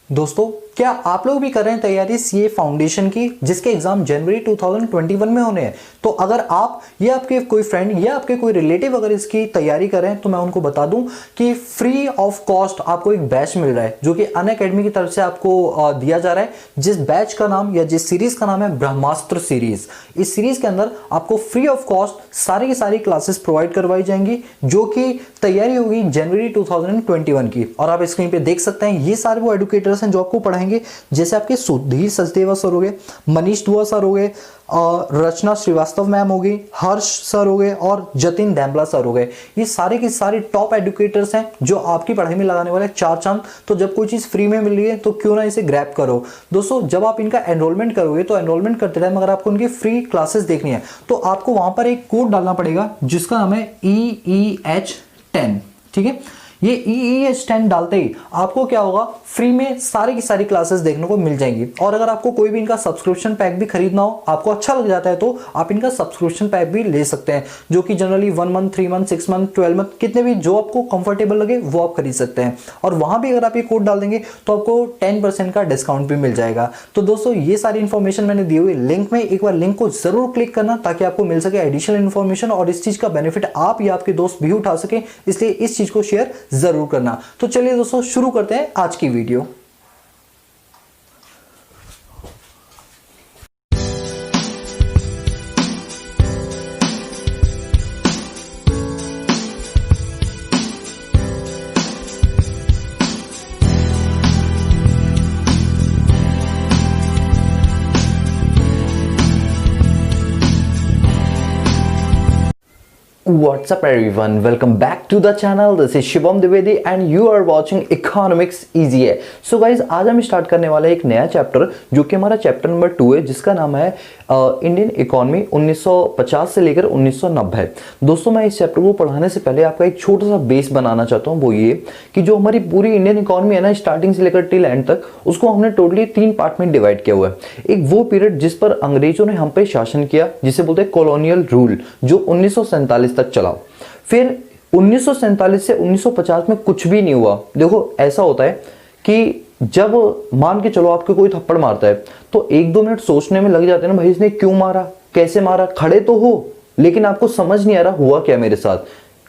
दोस्तों, क्या आप लोग भी कर रहे हैं तैयारी सीए फाउंडेशन की, जिसके एग्जाम जनवरी 2021 में होने हैं? तो अगर आप या आपके कोई फ्रेंड या आपके कोई रिलेटिव अगर इसकी तैयारी कर रहे हैं तो मैं उनको बता दूं कि फ्री ऑफ कॉस्ट आपको एक बैच मिल रहा है जो कि अनअकैडमी की तरफ से आपको दिया जा रहा है, जिस बैच का नाम या जिस सीरीज का नाम है ब्रह्मास्त्र सीरीज। इस सीरीज के अंदर आपको फ्री ऑफ कॉस्ट सारी की सारी क्लासेस प्रोवाइड करवाई जाएंगी, जो कि तैयारी होगी जनवरी 2021 की। और आप स्क्रीन पे देख सकते हैं ये सारे वो एडुकेटर्स हैं जो आपको पढ़ाएंगे, जैसे आपके सुधीर सचदेवा सर हो गए, मनीष दुआ सर हो गए, रचना श्रीवास्तव मैम हो गई, हर्ष सर हो गए और जतिन डैम्बला सर हो गए। ये सारे के सारे टॉप एडुकेटर्स हैं जो आपकी पढ़ाई में लगाने वाले चार चांद। तो जब कोई चीज फ्री में मिल रही है तो क्यों ना इसे ग्रैब करो। दोस्तों, जब आप इनका एनरोलमेंट करोगे तो एनरोलमेंट करते टाइम अगर आपको उनकी फ्री क्लासेस देखनी है तो आपको वहां पर एक कोड डालना पड़ेगा जिसका नाम है EEH10। ठीक है, ये EEH10 डालते ही आपको क्या होगा, फ्री में सारी की सारी क्लासेस देखने को मिल जाएंगी। और अगर आपको कोई भी इनका सब्सक्रिप्शन पैक भी खरीदना हो, आपको अच्छा लग जाता है तो आप इनका सब्सक्रिप्शन पैक भी ले सकते हैं, जो कि generally 1 month, 3 month, 6 month, 12 month, कितने भी जो आपको कंफर्टेबल लगे वो आप खरीद सकते हैं। और वहां भी अगर आप ये कोड डाल देंगे तो आपको 10% का डिस्काउंट भी मिल जाएगा। तो दोस्तों, ये सारी इन्फॉर्मेशन मैंने दी हुई लिंक में, एक बार लिंक को जरूर क्लिक करना ताकि आपको मिल सके एडिशनल इन्फॉर्मेशन और इस चीज का बेनिफिट आप या आपके दोस्त भी उठा सके, इसलिए इस चीज को शेयर जरूर करना। तो चलिए दोस्तों, शुरू करते हैं आज की video. What's up everyone, welcome back to the channel. This is Shivam Dwivedi and you are watching Economics Easy है। So guys, आज हम स्टार्ट करने वाले एक नया चैप्टर जो कि हमारा चैप्टर नंबर 2 है, जिसका नाम है इंडियन इकोनॉमी 1950 से लेकर 1990। दोस्तों, मैं इस चैप्टर को पढ़ाने से पहले आपका एक छोटा सा बेस बनाना चाहता हूँ। वो ये कि जो हमारी पूरी इंडियन इकोनॉमी है ना, स्टार्टिंग से लेकर टिल एंड तक, उसको हमने टोटली 3 पार्ट में डिवाइड किया हुआ है। एक वो पीरियड जिस पर अंग्रेजों ने हम पे शासन किया, जिसे बोलते हैं कॉलोनियल रूल, जो 1947 तक चला। फिर 1947 से 1950 में कुछ भी नहीं हुआ। देखो, ऐसा होता है कि जब मान के चलो आपके कोई थप्पड़ मारता है तो 1-2 मिनट सोचने में लग जाते हैं ना, भाई इसने क्यों मारा, कैसे मारा, खड़े तो हो लेकिन आपको समझ नहीं आ रहा हुआ क्या मेरे साथ।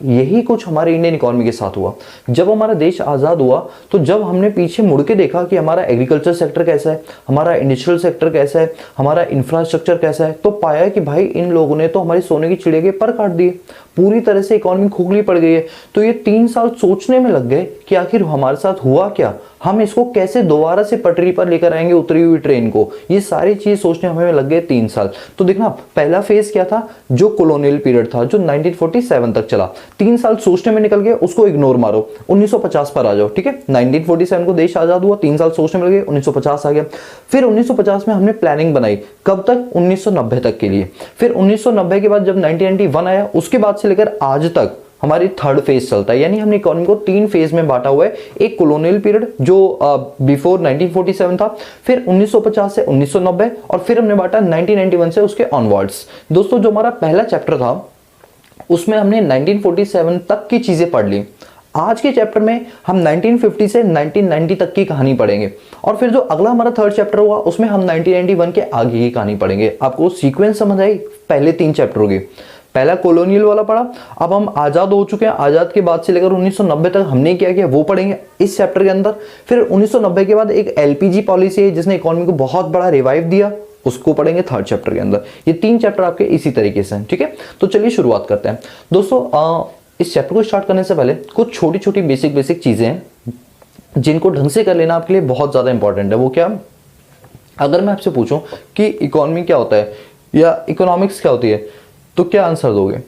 यही कुछ हमारे इंडियन इकोनॉमी के साथ हुआ। जब हमारा देश आज़ाद हुआ तो जब हमने पीछे मुड़ के देखा कि हमारा एग्रीकल्चर सेक्टर कैसा है, हमारा इंडस्ट्रियल सेक्टर कैसा है, हमारा इंफ्रास्ट्रक्चर कैसा है, तो पाया कि भाई इन लोगों ने तो हमारी सोने की चिड़िया के पर काट दिए, पूरी तरह से इकोनॉमी खोखली पड़ गई है। तो ये 3 साल सोचने में लग गए कि आखिर हमारे साथ हुआ क्या, हम इसको कैसे दोबारा से पटरी पर लेकर आएंगे उतरी हुई ट्रेन को। ये सारी चीज सोचने हमें लग गए 3 साल। तो देखना, पहला फेज क्या था, जो कॉलोनियल पीरियड था, जो 1947 तक चला। 3 साल सोचने में निकल गए, उसको इग्नोर मारो, 1950 पर आ जाओ। ठीक है, 1947 को देश आजाद हुआ, 3 साल सोचने में लगे, 1950 आ गया। फिर 1950 में हमने प्लानिंग बनाई, कब तक, 1990 तक के लिए। फिर 1990 के बाद जब 1991 आया, उसके बाद से लेकर आज तक हमारी 3rd फेज चलता है। यानी हमने इकोनॉमी को 3 फेज में बांटा हुआ है। एक कॉलोनियल पीरियड जो बिफोर 1947 था, फिर 1950 से 1990, और फिर हमने बांटा 1991 से उसके ऑनवर्ड्स। दोस्तों, जो हमारा पहला चैप्टर था उसमें हमने 1947 तक की चीजें पढ़ ली। आज के चैप्टर में हम 1950 से 1990 तक की कहानी पढ़ेंगे, और फिर जो अगला हमारा 3rd चैप्टर होगा उसमें हम 1991 के आगे की कहानी पढ़ेंगे। आपको सीक्वेंस समझ आई? पहले 3 चैप्टर हो गए, पहला कॉलोनियल वाला पढ़ा, अब हम आजाद हो चुके हैं, आजाद के बाद से लेकर 1990 तक हमने क्या किया वो पढ़ेंगे इस चैप्टर के अंदर। फिर 1990 के बाद एक LPG पॉलिसी है जिसने इकोनॉमी को बहुत बड़ा रिवाइव दिया, उसको पढ़ेंगे 3rd चैप्टर के अंदर। ये 3 चैप्टर आपके इसी तरीके से हैं। ठीक है, तो चलिए शुरुआत करते हैं। दोस्तों, इस चैप्टर को स्टार्ट करने से पहले कुछ छोटी छोटी बेसिक चीजें हैं जिनको ढंग से कर लेना आपके लिए बहुत ज्यादा इंपॉर्टेंट है। वो क्या, अगर मैं आपसे पूछूं कि इकोनॉमी क्या होता है या इकोनॉमिक्स क्या होती है, तो क्या आंसर दोगे?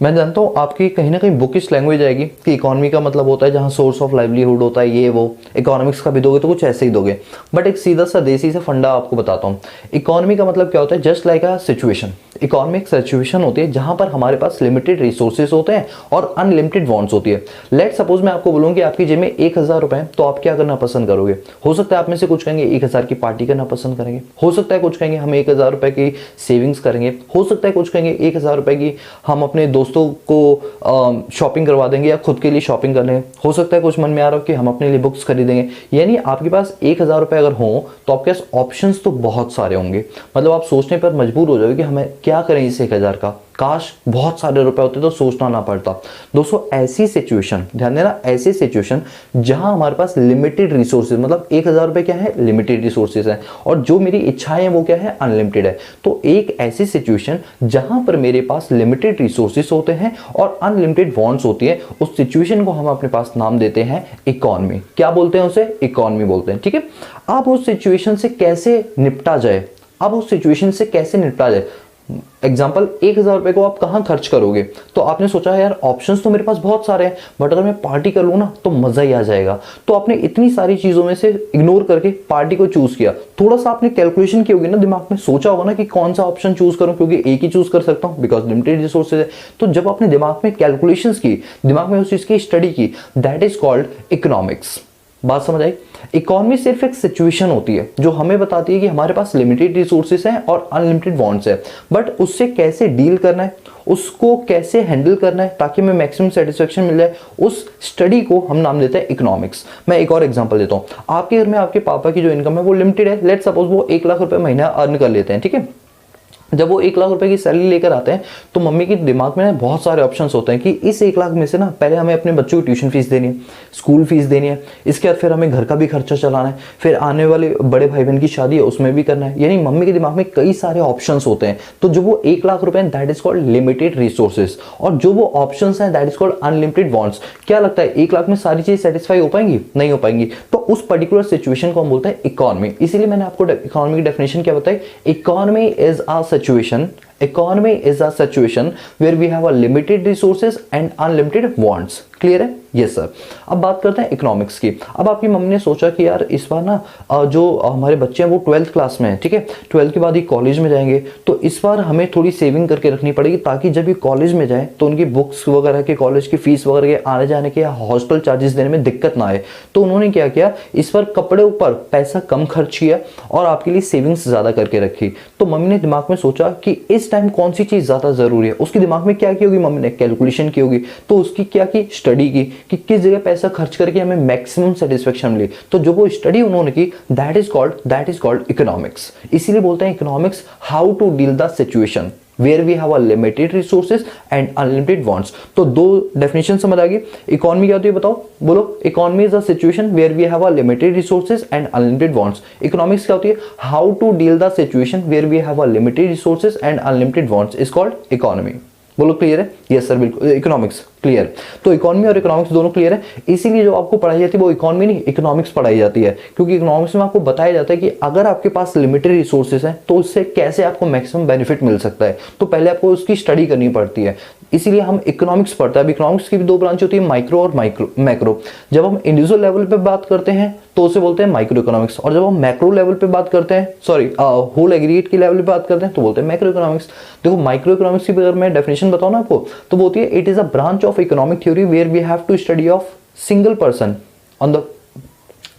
मैं जानता हूँ आपकी कहीं ना कहीं बुकिश लैंग्वेज आएगी कि इकोनॉमी का मतलब होता है जहाँ सोर्स ऑफ लाइवलीहुड होता है, ये वो। इकोनॉमिक्स का भी दोगे तो कुछ ऐसे ही दोगे, बट एक सीधा सा देसी सा फंडा आपको बताता हूँ। इकोनॉमी का मतलब क्या होता है, just like a situation. Economy एक सिचुएशन होती है जहां पर हमारे पास लिमिटेड रिसोर्सेज होते हैं और अनलिमिटेड वांट्स होती है। लेट सपोज मैं आपको बोलूँ कि आपकी जेब में 1000 रुपए हैं, तो आप क्या करना पसंद करोगे? हो सकता है आप में से कुछ कहेंगे 1000 की पार्टी करना पसंद करेंगे, हो सकता है कुछ कहेंगे हम 1000 रुपए की सेविंग्स करेंगे, हो सकता है कुछ कहेंगे 1000 रुपए की हम अपने दोस्तों दोस्तों को शॉपिंग करवा देंगे या खुद के लिए शॉपिंग कर लें। हो सकता है कुछ मन में आ रहा हो कि हम अपने लिए बुक्स खरीदेंगे। यानी आपके पास 1000 रुपये अगर हो तो आपके पास ऑप्शंस तो बहुत सारे होंगे। मतलब आप सोचने पर मजबूर हो जाओगे कि हमें क्या करें इस 1000 का। काश बहुत सारे रुपए होते तो सोचना ना पड़ता। दोस्तों ऐसी सिचुएशन, ध्यान देना, ऐसी सिचुएशन जहां हमारे पास लिमिटेड रिसोर्सेज, मतलब 1000 रुपए क्या है, लिमिटेड रिसोर्सेज है, और जो मेरी इच्छाएं हैं वो क्या है, अनलिमिटेड है। तो एक ऐसी सिचुएशन जहां पर मेरे पास लिमिटेड रिसोर्सेज होते हैं और अनलिमिटेड वांट्स होती है, उस सिचुएशन को हम अपने पास नाम देते हैं इकोनॉमी। क्या बोलते हैं उसे? इकोनॉमी बोलते हैं। ठीक है, अब उस सिचुएशन से कैसे निपटा जाए, अब उस सिचुएशन से कैसे निपटा जाए। एग्जाम्पल, 1000 रुपए को आप कहां खर्च करोगे? तो आपने सोचा यार ऑप्शंस तो मेरे पास बहुत सारे हैं, बट अगर मैं पार्टी कर लूं ना तो मजा ही आ जाएगा। तो आपने इतनी सारी चीजों में से इग्नोर करके पार्टी को चूज किया। थोड़ा सा आपने कैलकुलेशन की होगी ना, दिमाग में सोचा होगा ना कि कौन सा ऑप्शन चूज करूं, क्योंकि एक ही चूज कर सकता हूं बिकॉज लिमिटेड रिसोर्सेज है। तो जब आपने दिमाग में कैलकुलेशंस की, दिमाग में उस चीज की स्टडी की, दैट इज कॉल्ड इकोनॉमिक्स। बात समझ आई? इकोनॉमी सिर्फ एक सिचुएशन होती है जो हमें बताती है कि हमारे पास लिमिटेड रिसोर्सेज हैं और अनलिमिटेड वांट्स है, बट उससे कैसे डील करना है, उसको कैसे हैंडल करना है ताकि हमें मैक्सिमम सेटिस्फेक्शन मिल जाए, उस स्टडी को हम नाम देते हैं इकोनॉमिक्स। मैं एक और एग्जांपल देता हूं। आपके घर में आपके पापा की जो इनकम है वो लिमिटेड है। लेट्स सपोज वो 1 लाख रुपए महीना अर्न कर लेते हैं। ठीक है, जब वो 1 लाख रुपए की सैलरी लेकर आते हैं तो मम्मी के दिमाग में ना बहुत सारे ऑप्शंस होते हैं कि इस 1 लाख में से ना पहले हमें अपने बच्चों की ट्यूशन फीस देनी है, स्कूल फीस देनी है, इसके बाद फिर हमें घर का भी खर्चा चलाना है, फिर आने वाले बड़े भाई बहन की शादी है उसमें भी करना है। यानी मम्मी के दिमाग में कई सारे ऑप्शंस होते हैं। तो जो वो 1 लाख रुपए that is called limited resources, और जो वो ऑप्शंस हैं that is called unlimited wants. क्या लगता है 1 लाख में सारी चीज सेटिस्फाई हो पाएंगी? नहीं हो पाएंगी। तो उस पर्टिकुलर सिचुएशन को हम बोलते हैं इकोनॉमी। इसीलिए मैंने आपको इकोनॉमी की डेफिनेशन क्या बताई? Economy is a situation, economy is a situation where we have a limited resources and unlimited wants। Clear है? Yes sir. अब बात करते हैं इकोनॉमिक्स की। अब आपकी मम्मी ने सोचा कि यार इस बार ना जो हमारे बच्चे हैं वो 12th क्लास में है। ठीक है, 12th के बाद ही कॉलेज में जाएंगे, तो इस बार हमें थोड़ी सेविंग करके रखनी पड़ेगी ताकि जब ये कॉलेज में जाए तो उनकी बुक्स वगैरह के, कॉलेज की फीस वगैरह के, आने जाने के या हॉस्टल चार्जेस देने में दिक्कत ना आए। तो उन्होंने क्या किया, इस बार कपड़े ऊपर पैसा कम खर्च किया और आपके लिए सेविंग्स ज्यादा करके रखी। तो मम्मी ने दिमाग में सोचा कि इस टाइम कौन सी चीज ज्यादा जरूरी है। उसके दिमाग में क्या की होगी, मम्मी ने कैलकुलेशन की होगी। तो उसकी क्या की, स्टडी की कि किस जगह पैसा खर्च करके हमें मैक्सिमम सेटिस्फेक्शन मिले। तो जो वो स्टडी उन्होंने की दैट इज कॉल्ड इकोनॉमिक्स। इसीलिए बोलते हैं economics how to deal the situation where we have a limited resources and unlimited wants। तो दो डेफिनेशन समझ आ गई। इकोनॉमी क्या होती है बताओ, बोलो। Economy is a situation where we have a limited resources and unlimited wants। Economics क्या होती है, how to deal the situation where we have a limited resources and unlimited wants is called economy. बोलो clear है? Yes sir, बिल्कुल। Economics clear. तो economy और economics दोनों clear है। इसीलिए जो आपको पढ़ाई जाती है वो इकोनॉमी नहीं, इकोनॉमिक्स पढ़ाई जाती है, क्योंकि इकोनॉमिक्स में आपको बताया जाता है कि अगर आपके पास लिमिटेड रिसोर्सेज हैं तो उससे कैसे आपको मैक्सिमम बेनिफिट मिल सकता है। तो पहले आपको उसकी स्टडी करनी पड़ती है, इसीलिए हम इकोनॉमिक्स पढ़ते हैं। अब इकोनॉमिक्स की भी दो ब्रांच होती है, माइक्रो और मैक्रो। जब हम इंडिविजुअल लेवल पे बात करते हैं तो उसे बोलते हैं माइक्रो इकोनॉमिक्स, और जब हम मैक्रो लेवल पे बात करते हैं, सॉरी होल एग्रीगेट की लेवल पे बात करते हैं तो बोलते हैं मैक्रो इकोनॉमिक्स। देखो माइक्रो इकोनॉमिक्स की अगर मैं डेफिनेशन बताऊं ना आपको, तो बोलती है it is a branch of economic theory where we have to study of single person on the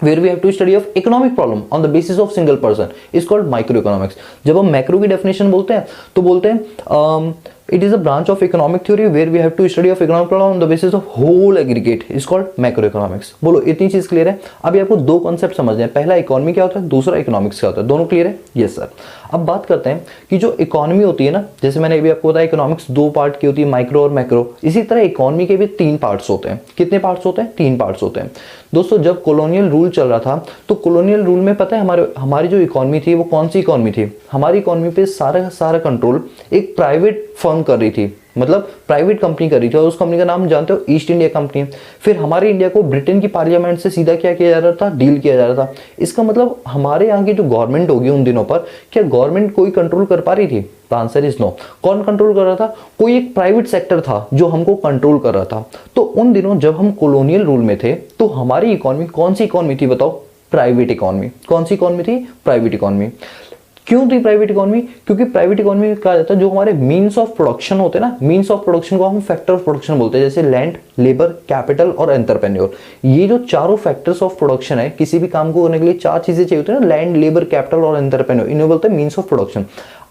where we have to study of economic problem on the basis of single person is called microeconomics। जब हम macro की definition बोलते हैं तो बोलते हैं it is a branch of economic theory where we have to study of economic problem on the basis of whole aggregate is called macroeconomics। बोलो इतनी चीज क्लियर है? अभी आपको दो कॉन्सेप्ट समझने हैं, पहला इकोनॉमी क्या होता है, दूसरा इकोनॉमिक्स क्या होता है। दोनों क्लियर है? Yes sir. अब बात करते हैं कि जो इकोनॉमी होती है ना, जैसे मैंने अभी आपको बताया इकोनॉमिक्स दो पार्ट की होती है, माइक्रो और मैक्रो। इसी तरह इकोनॉमी के भी 3 पार्ट्स होते हैं। कितने पार्ट्स होते हैं? 3 पार्ट्स होते हैं। दोस्तों जब कॉलोनियल रूल चल रहा था तो कॉलोनियल रूल में पता है हमारी जो इकोनॉमी थी वो कौन सी इकोनॉमी थी, हमारी इकोनॉमी पे सारा कंट्रोल एक प्राइवेट फर्म कर रही थी, मतलब प्राइवेट कंपनी कर रही थी, और उस कंपनी का नाम जानते हो, ईस्ट इंडिया कंपनी। फिर हमारे इंडिया को ब्रिटेन की पार्लियामेंट से सीधा क्या किया जा रहा था, डील किया जा रहा था। इसका मतलब हमारे यहाँ की जो गवर्नमेंट होगी उन दिनों पर, क्या गवर्नमेंट कोई कंट्रोल कर पा रही थी? The answer is no. कौन कंट्रोल कर रहा था? कोई एक प्राइवेट सेक्टर था जो हमको कंट्रोल कर रहा था। तो उन दिनों जब हम कॉलोनियल रूल में थे तो हमारी इकोनॉमी कौन सी इकोनॉमी थी बताओ? Private economy. कौन सी इकोनॉमी थी? Private economy. क्यों थी प्राइवेट इकोनॉमी? क्योंकि प्राइवेट इकोनॉमी में कहा जाता है जो हमारे मीन्स ऑफ प्रोडक्शन होते हैं ना, मीन्स ऑफ प्रोडक्शन को हम फैक्टर ऑफ प्रोडक्शन बोलते हैं, जैसे लैंड, लेबर, कैपिटल और एंटरप्रेन्योर। ये जो चारों फैक्टर्स ऑफ प्रोडक्शन है, किसी भी काम को करने के लिए 4 चीजें चाहिए होती है ना, लैंड, लेबर, कैपिटल और एंटरप्रेन्योर, इन्हें बोलते हैं मीन्स ऑफ प्रोडक्शन।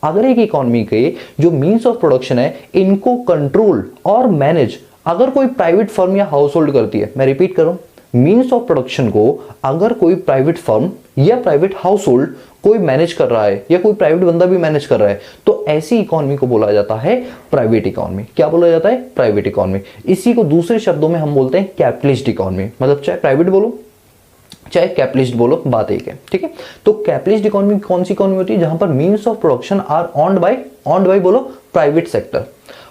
अगर एक इकोनॉमी के जो मीन्स ऑफ प्रोडक्शन है इनको कंट्रोल और मैनेज अगर कोई प्राइवेट फर्म या हाउस होल्ड करती है, मैं रिपीट करूं, मीन्स ऑफ प्रोडक्शन को अगर कोई प्राइवेट फर्म या प्राइवेट हाउस होल्ड कोई मैनेज कर रहा है या कोई प्राइवेट बंदा भी मैनेज कर रहा है तो ऐसी इकोनॉमी को बोला जाता है प्राइवेट इकोनॉमी। क्या बोला जाता है? Private economy. इसी को दूसरे शब्दों में हम बोलते हैं कैपिटलिस्ट इकोनॉमी। मतलब चाहे प्राइवेट बोलो चाहे कैपिटलिस्ट बोलो, बात एक है, ठीक है। तो कैपिटलिस्ट इकोनॉमी कौन सी इकोनॉमी होती है? जहां पर means of production are owned by बोलो प्राइवेट सेक्टर।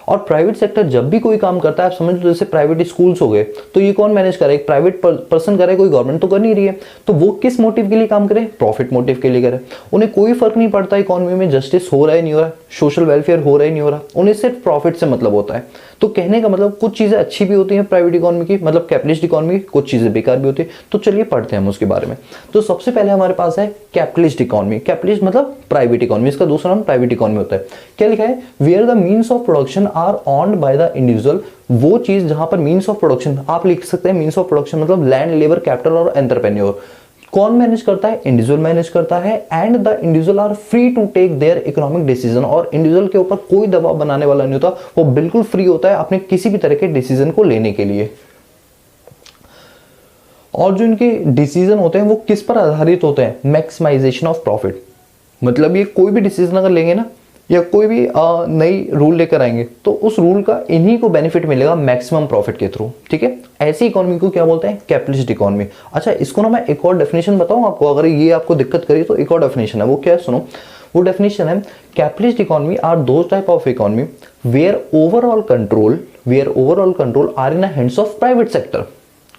और प्राइवेट सेक्टर जब भी कोई काम करता है, आप समझ लो जैसे प्राइवेट स्कूल्स हो गए, तो ये कौन मैनेज करे? एक प्राइवेट पर्सन करे, कोई गवर्नमेंट तो कर नहीं रही है। तो वो किस मोटिव के लिए काम करे? प्रॉफिट मोटिव के लिए करे। उन्हें कोई फर्क नहीं पड़ता इकोनॉमी में जस्टिस हो रहा है नहीं हो रहा, सोशल वेलफेयर हो रहा है नहीं हो रहा, उन्हें सिर्फ प्रॉफिट से मतलब होता है। तो कहने का मतलब कुछ चीजें अच्छी भी होती हैं प्राइवेट इकोनॉमी की, मतलब कैपिटलिस्ट इकोनॉमी की, कुछ चीजें बेकार भी होती है। तो चलिए पढ़ते हैं हम उसके बारे में। तो सबसे पहले हमारे पास है कैपिटलिस्ट इकोनॉमी। कैपिटलिस्ट मतलब प्राइवेट इकोनॉमी, इसका दूसरा नाम प्राइवेट इकोनॉमी होता है। क्या लिखा है? Where the means of production are owned by the individual. वो चीज जहां पर मीन्स ऑफ प्रोडक्शन, आप लिख सकते हैं मीन्स ऑफ प्रोडक्शन मतलब लैंड, लेबर, कैपिटल और एंटरप्रेन्योर। कौन मैनेज करता है? इंडिविजुअल मैनेज करता है। And the individual are free to take their economic decision. और इंडिविजुअल के ऊपर कोई दबाव बनाने वाला नहीं होता, वो बिल्कुल फ्री होता है अपने किसी भी तरह के डिसीजन को लेने के लिए। और जो इनके डिसीजन होते हैं वो किस पर आधारित होते हैं? Maximisation of profit. मतलब ये कोई भी डिसीजन अगर लेंगे ना या कोई भी नई रूल लेकर आएंगे तो उस रूल का इन्हीं को बेनिफिट मिलेगा मैक्सिमम प्रॉफिट के थ्रू, ठीक है। ऐसी इकोनॉमी को क्या बोलते हैं? Capitalist economy. अच्छा, इसको ना मैं एक और डेफिनेशन बताऊं आपको, अगर ये आपको दिक्कत करे तो एक और डेफिनेशन है, वो क्या है सुनो। वो डेफिनेशन है capitalist economy are those type of economy where overall control are in the hands of private sector.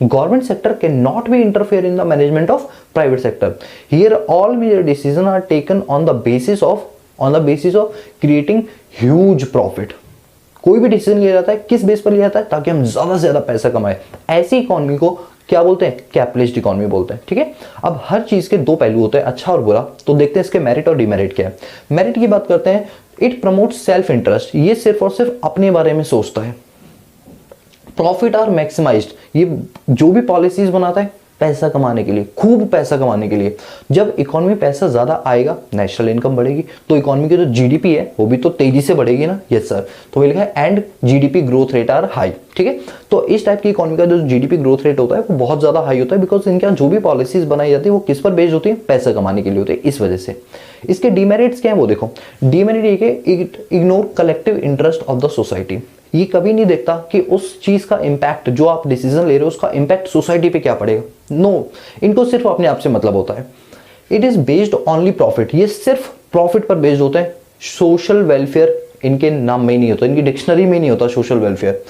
Government sector cannot be interfere in the management of private sector. Here all major decisions are taken on the basis of creating huge profit. कोई भी decision लिया जाता है किस base पर लिया जाता है? ताकि हम ज्यादा से ज्यादा पैसा कमाए। ऐसी इकोनॉमी को क्या बोलते हैं? कैपिटलिस्ट इकोनॉमी बोलते हैं, ठीक है। अब हर चीज के दो पहलू होते हैं, अच्छा और बुरा। तो देखते हैं इसके मेरिट और डिमेरिट क्या है। मेरिट की बात करते हैं, इट प्रमोट्स सेल्फ इंटरेस्ट। ये सिर्फ और सिर्फ अपने बारे में सोचता है। प्रॉफिट आर मैक्सिमाइज्ड, ये जो भी पॉलिसीज बनाता है पैसा कमाने के लिए, खूब पैसा कमाने के लिए। जब इकोनॉमी पैसा ज्यादा आएगा, नेशनल इनकम बढ़ेगी, तो इकोनॉमी की जो जीडीपी है वो भी तो तेजी से बढ़ेगी ना। यस सर, तो लिखा है and GDP growth rate are high, ठीक है। तो इस टाइप की इकोनॉमी का जो जीडीपी ग्रोथ रेट होता है वो बहुत ज्यादा हाई होता है, बिकॉज इनके जो भी पॉलिसीज बनाई जाती है वो किस पर बेस्ड होती है? पैसा कमाने के लिए होती है, इस वजह से। इसके डिमेरिट्स क्या है वो देखो। डिमेरिट ये कि it ignore collective interest of the society. ये कभी नहीं देखता कि उस चीज का इंपैक्ट, जो आप डिसीजन ले रहे हो उसका इंपैक्ट सोसाइटी पे क्या पड़ेगा। नो, इनको सिर्फ अपने आप से मतलब होता है। It is based only profit, ये सिर्फ प्रॉफिट पर बेस्ड होता है। सोशल वेलफेयर इनके नाम में ही नहीं होता, इनकी डिक्शनरी में नहीं होता social welfare.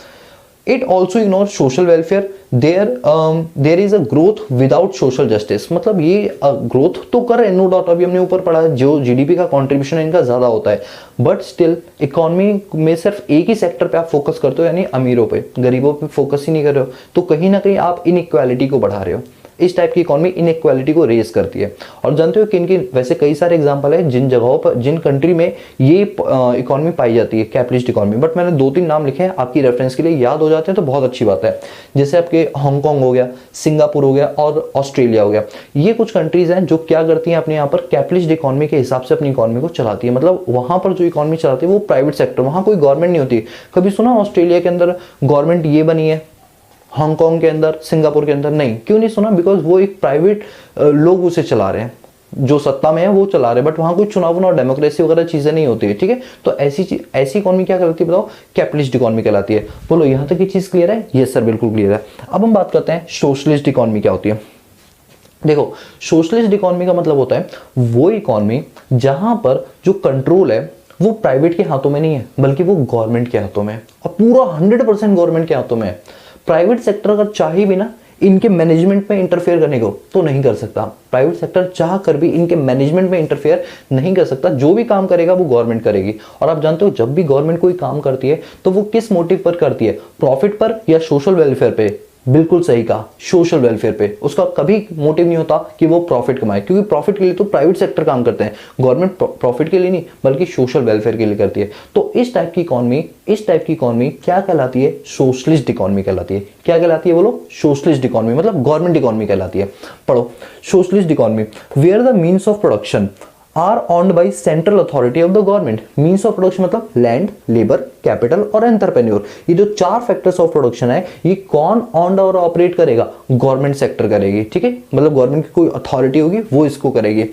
It also ignore social welfare. There is a growth without social justice. मतलब ये ग्रोथ तो कर रहे हैं, नो डाउट, अभी हमने ऊपर पढ़ा जो जीडीपी का कंट्रीब्यूशन इनका ज्यादा होता है, बट स्टिल इकोनॉमी में सिर्फ एक ही सेक्टर पे आप फोकस करते हो, यानी अमीरों पे, गरीबों पे फोकस ही नहीं कर रहे हो। तो कहीं ना कहीं आप इनइक्वालिटी को बढ़ा रहे हो। इस टाइप की इकोनॉमी इनइक्वालिटी को रेज करती है। और जानते हो कि इनकी वैसे कई सारे एग्जांपल है जिन जगहों पर, जिन कंट्री में ये इकोनॉमी पाई जाती है, कैपिटलिस्ट इकोनॉमी। बट मैंने 2-3 नाम लिखे हैं आपकी रेफरेंस के लिए, याद हो जाते हैं तो बहुत अच्छी बात है। जैसे आपके हांगकांग हो गया, सिंगापुर हो गया और ऑस्ट्रेलिया हो गया। ये कुछ कंट्रीज हैं जो क्या करती हैं, अपने यहाँ पर कैपिटलिस्ट इकोनॉमी के हिसाब से अपनी इकोनॉमी को चलाती है। मतलब वहां पर जो इकोनॉमी चलाती है वो प्राइवेट सेक्टर, वहां कोई गवर्नमेंट नहीं होती। कभी सुना ऑस्ट्रेलिया के अंदर गवर्नमेंट ये बनी है, हांगकांग के अंदर, सिंगापुर के अंदर नहीं? क्यों नहीं सुना? बिकॉज वो एक प्राइवेट लोग उसे चला रहे हैं, जो सत्ता में है वो चला रहे हैं, बट वहां कोई चुनाव और डेमोक्रेसी वगैरह चीजें नहीं होती है, ठीक है। तो ऐसी इकोनॉमी क्या कहलाती है बताओ? कैपिटलिस्ट इकोनॉमी कहलाती है। बोलो यहां तक ये चीज क्लियर है? यस सर, बिल्कुल क्लियर है। अब हम बात करते हैं सोशलिस्ट इकोनॉमी क्या होती है। देखो, सोशलिस्ट इकोनॉमी का मतलब होता है वो इकोनॉमी जहां पर जो कंट्रोल है वो प्राइवेट के हाथों में नहीं है, बल्कि वो गवर्नमेंट के हाथों में है, और पूरा 100% गवर्नमेंट के हाथों में है। प्राइवेट सेक्टर अगर चाहे भी ना इनके मैनेजमेंट में इंटरफेयर करने को तो नहीं कर सकता। प्राइवेट सेक्टर चाह कर भी इनके मैनेजमेंट में इंटरफेयर नहीं कर सकता। जो भी काम करेगा वो गवर्नमेंट करेगी। और आप जानते हो जब भी गवर्नमेंट कोई काम करती है तो वो किस मोटिव पर करती है? प्रॉफिट पर या सोशल वेलफेयर पे? बिल्कुल सही कहा, सोशल वेलफेयर पे। उसका कभी मोटिव नहीं होता कि वो प्रॉफिट कमाए, क्योंकि प्रॉफिट के लिए तो प्राइवेट सेक्टर काम करते हैं। गवर्नमेंट प्रॉफिट के लिए नहीं बल्कि सोशल वेलफेयर के लिए करती है। तो इस टाइप की इकोनॉमी क्या कहलाती है? सोशलिस्ट इकोनॉमी कहलाती है। क्या कहलाती है बोलो? सोशलिस्ट इकोनॉमी, मतलब गवर्नमेंट इकोनॉमी कहलाती है। पढ़ो, socialist economy where the means of production are owned by central authority of the government. Means of production मतलब लैंड, लेबर, कैपिटल और एंटरप्रेन्योर। ये जो 4 फैक्टर्स ऑफ प्रोडक्शन है, ये कौन ऑन्ड और ऑपरेट करेगा? गवर्नमेंट सेक्टर करेगी, ठीक है, मतलब गवर्नमेंट की कोई अथॉरिटी होगी वो इसको करेगी।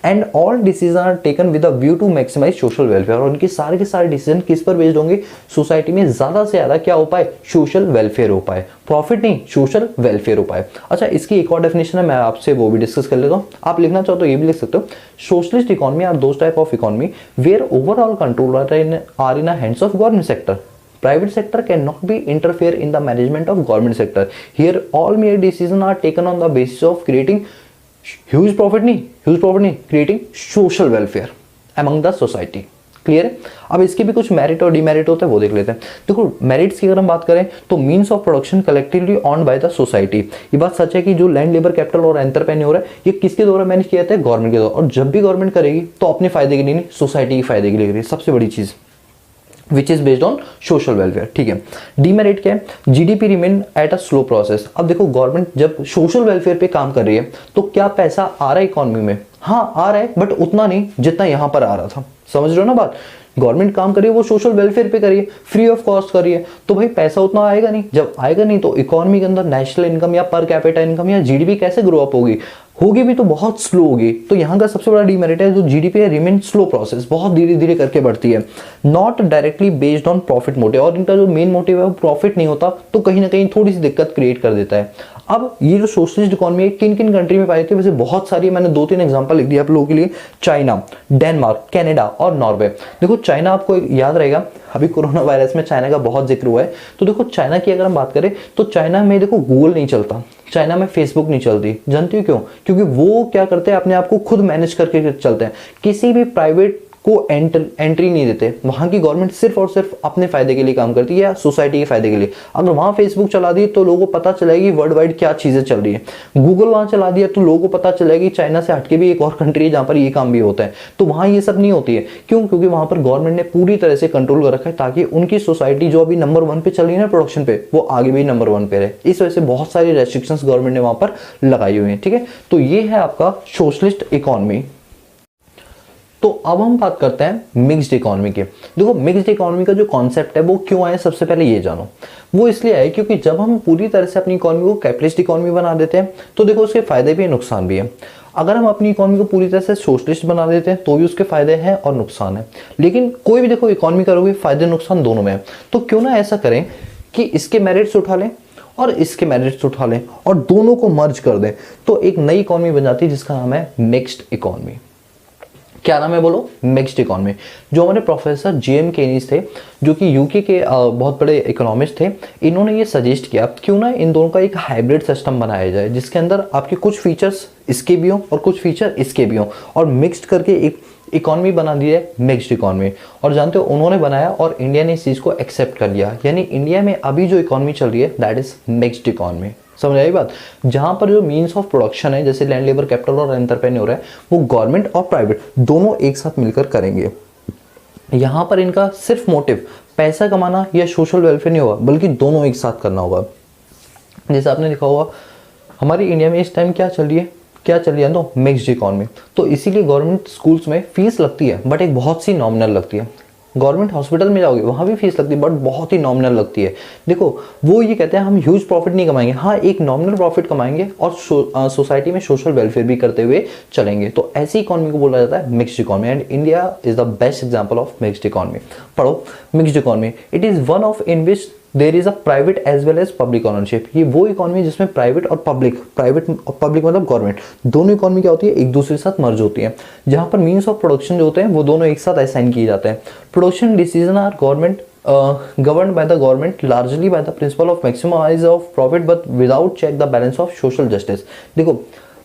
And all decision are taken with a view to maximise social welfare. और उनके सारे के सारे डिसीजन किस पर बेस्ड होंगे? सोसाइटी में ज्यादा से ज्यादा क्या हो पाए? सोशल वेलफेयर हो पाए, प्रॉफिट नहीं, सोशल वेलफेयर हो पाए। अच्छा, इसकी एक और डेफिनेशन है, मैं आपसे वो भी डिस्कस कर लेता हूँ। आप लिखना चाहो तो ये भी लिख सकते हो। Socialist economy are those type of economy where overall control are in the hands of government sector. Private sector cannot be interfere in the management of government sector. Here all mere decisions are taken on the basis of creating huge profit नहीं, creating social welfare among the society. Clear है? अब इसके भी कुछ merit और demerit होते हैं, वो देख लेते हैं। देखो, मेरिट्स की अगर हम बात करें तो means of production collectively owned by the society. ये बात सच है कि जो लैंड, लेबर, कैपिटल और एंटरप्रेन्योर है, ये किसके द्वारा मैनेज किया जाता है? गवर्नमेंट के द्वारा। और जब भी गवर्नमेंट करेगी तो अपने फायदे के लिए नहीं, सोसाइटी के फायदे के लिए करेगी। सबसे बड़ी चीज which is based on social welfare, ठीक है। डीमेरिट क्या है? GDP remain at a slow process. अब देखो, गवर्नमेंट जब सोशल वेलफेयर पे काम कर रही है तो क्या पैसा आ रहा है इकोनॉमी में? हाँ आ रहा है, बट उतना नहीं जितना यहां पर आ रहा था। समझ रहे हो ना बात? गवर्नमेंट काम कर रही है, वो सोशल वेलफेयर पे करिए, फ्री ऑफ कॉस्ट करिए, तो भाई पैसा उतना आएगा नहीं। जब आएगा नहीं तो इकोनॉमी के अंदर नेशनल इनकम या पर कैपिटा इनकम या जीडीपी कैसे ग्रो अप होगी? होगी भी तो बहुत स्लो होगी। तो यहाँ का सबसे बड़ा डिमेरिट है, जो जीडीपी है रिमेन स्लो प्रोसेस, बहुत धीरे धीरे करके बढ़ती है। Not directly based on profit motive, और इनका जो मेन मोटिव है वो प्रॉफिट नहीं होता, तो कहीं ना कहीं थोड़ी सी दिक्कत क्रिएट कर देता है। अब ये जो सोशलिस्ट इकोनॉमी है किन किन कंट्री में पाई जाती है? वैसे बहुत सारी, मैंने 2-3 एग्जांपल लिख दिया आप लोगों के लिए। चाइना, डेनमार्क, कनाडा और नॉर्वे। देखो चाइना आपको याद रहेगा, अभी कोरोना वायरस में चाइना का बहुत जिक्र हुआ है। तो देखो चाइना की अगर हम बात करें तो चाइना में देखो गूगल नहीं चलता, चाइना में फेसबुक नहीं चलती। जानते हो क्यों? क्योंकि वो क्या करते हैं, अपने आप को खुद मैनेज करके चलते हैं, किसी भी प्राइवेट को एंट्री नहीं देते। वहां की गवर्नमेंट सिर्फ और सिर्फ अपने फायदे के लिए काम करती है या सोसाइटी के फायदे के लिए। अगर वहां फेसबुक चला दी तो लोगों को पता चलेगी वर्ल्ड वाइड क्या चीजें चल रही है। गूगल वहां चला दिया तो लोगों को पता चलेगी चाइना से हटके भी एक और कंट्री है जहां पर ये काम भी होता है। तो वहां ये सब नहीं होती है। क्यों? क्योंकि वहां पर गवर्नमेंट ने पूरी तरह से कंट्रोल कर रखा है, ताकि उनकी सोसाइटी जो अभी नंबर 1 पे चल रही है ना प्रोडक्शन पे, वो आगे भी नंबर 1 पे रहे। इस वजह से बहुत सारी रेस्ट्रिक्शंस गवर्नमेंट ने वहां पर लगाई हुई है, ठीक है। तो ये है आपका सोशलिस्ट इकोनॉमी। तो अब हम बात करते हैं मिक्स्ड इकोनॉमी के। देखो मिक्स्ड इकोनॉमी का जो कॉन्सेप्ट है वो क्यों आया, सबसे पहले ये जानो। वो इसलिए आया क्योंकि जब हम पूरी तरह से अपनी इकोनॉमी को कैपिटलिस्ट इकोनॉमी बना देते हैं तो देखो उसके फायदे भी है, नुकसान भी है। अगर हम अपनी इकोनॉमी को पूरी तरह से सोशलिस्ट बना देते हैं तो भी उसके फायदे हैं और नुकसान है। लेकिन कोई भी देखो इकोनॉमी करोगे, फायदे नुकसान दोनों में है। तो क्यों ना ऐसा करें कि इसके मेरिट्स उठा लें और इसके मेरिट्स उठा लें और दोनों को मर्ज कर दें, तो एक नई इकोनॉमी बन जाती है जिसका नाम है मिक्स्ड इकोनॉमी। क्या नाम है बोलो? Mixed economy. जो हमारे प्रोफेसर जेएम केनीज थे, जो कि यूके के बहुत बड़े इकोनॉमिस्ट थे, इन्होंने ये सजेस्ट किया क्यों ना इन दोनों का एक हाइब्रिड सिस्टम बनाया जाए, जिसके अंदर आपके कुछ फीचर्स इसके भी हों और कुछ फीचर इसके भी हों, और मिक्स्ड करके एक इकोनॉमी बना दी है, मिक्स्ड इकोनॉमी। और जानते हो उन्होंने बनाया और इंडिया ने इस चीज़ को एक्सेप्ट कर लिया। यानी इंडिया में अभी जो इकोनॉमी चल रही है दैट इज मिक्स्ड इकोनॉमी। समझ आई बात? जहां पर जो मीन्स ऑफ प्रोडक्शन है, जैसे लैंड, लेबर, कैपिटल और एंटरप्रेन्योर है, वो गवर्नमेंट और प्राइवेट दोनों एक साथ मिलकर करेंगे। यहां पर इनका सिर्फ मोटिव पैसा कमाना या सोशल वेलफेयर नहीं होगा, बल्कि दोनों एक साथ करना होगा। जैसे आपने देखा होगा हमारी इंडिया में इस टाइम क्या चल रही है तो मिक्स्ड इकोनॉमी। तो इसीलिए गवर्नमेंट स्कूल्स में फीस लगती है, बट एक बहुत सी नॉमिनल लगती है। गवर्नमेंट हॉस्पिटल में जाओगे वहां भी फीस लगती है, बट बहुत ही नॉमिनल लगती है। देखो वो ये कहते हैं हम ह्यूज प्रॉफिट नहीं कमाएंगे, हाँ एक नॉमिनल प्रॉफिट कमाएंगे और सोसाइटी में सोशल वेलफेयर भी करते हुए चलेंगे। तो ऐसी इकोनॉमी को बोला जाता है mixed economy, and India is the best example of mixed economy. पढ़ो mixed economy, it is one of in which there is a private as well as public ownership. ये वो इकोनॉमी जिसमें प्राइवेट और public मतलब government, दोनों economy क्या होती है, एक दूसरे के साथ मर्ज होती है। जहां पर मीन्स ऑफ प्रोडक्शन जो होते हैं वो दोनों एक साथ असाइन किए जाते हैं। Production decision are governed by the government largely by the principle of maximize of profit but without check the balance of social justice। देखो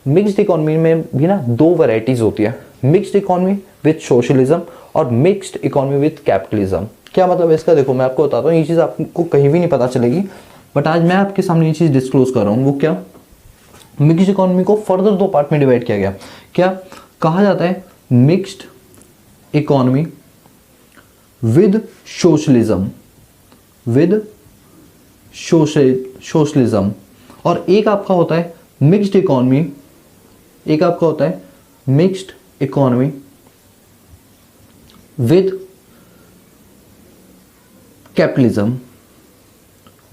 मिक्स्ड इकोनॉमी में भी ना दो वैरायटीज होती है, मिक्स्ड इकोनॉमी विद सोशलिज्म और मिक्स्ड इकोनॉमी विद कैपिटलिज्म। क्या मतलब है इसका? देखो मैं आपको बताता हूँ, ये चीज़ आपको कहीं भी नहीं पता चलेगी, बट आज मैं आपके सामने ये चीज़ डिस्क्लोज कर रहा हूँ। वो क्या? मिक्स्ड इकोनॉमी को फर्दर दो पार्ट में डिवाइड किया गया। क्या कहा जाता है? मिक्स्ड इकोनॉमी विद सोशलिज्म, और एक आपका होता है मिक्स्ड इकोनॉमी, एक आपका होता है mixed economy with capitalism,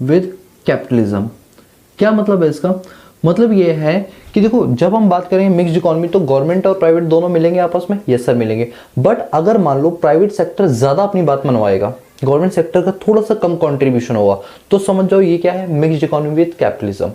with capitalism. क्या मतलब है इसका? मतलब ये है कि देखो, जब हम बात करें मिक्स्ड इकोनॉमी तो गवर्नमेंट और प्राइवेट दोनों मिलेंगे आपस में, यस सर मिलेंगे। बट अगर मान लो प्राइवेट सेक्टर ज्यादा अपनी बात मनवाएगा, गवर्नमेंट सेक्टर का थोड़ा सा कम कंट्रीब्यूशन होगा, तो समझ जाओ ये क्या है, मिक्स्ड इकोनॉमी विद कैपिटलिज्म।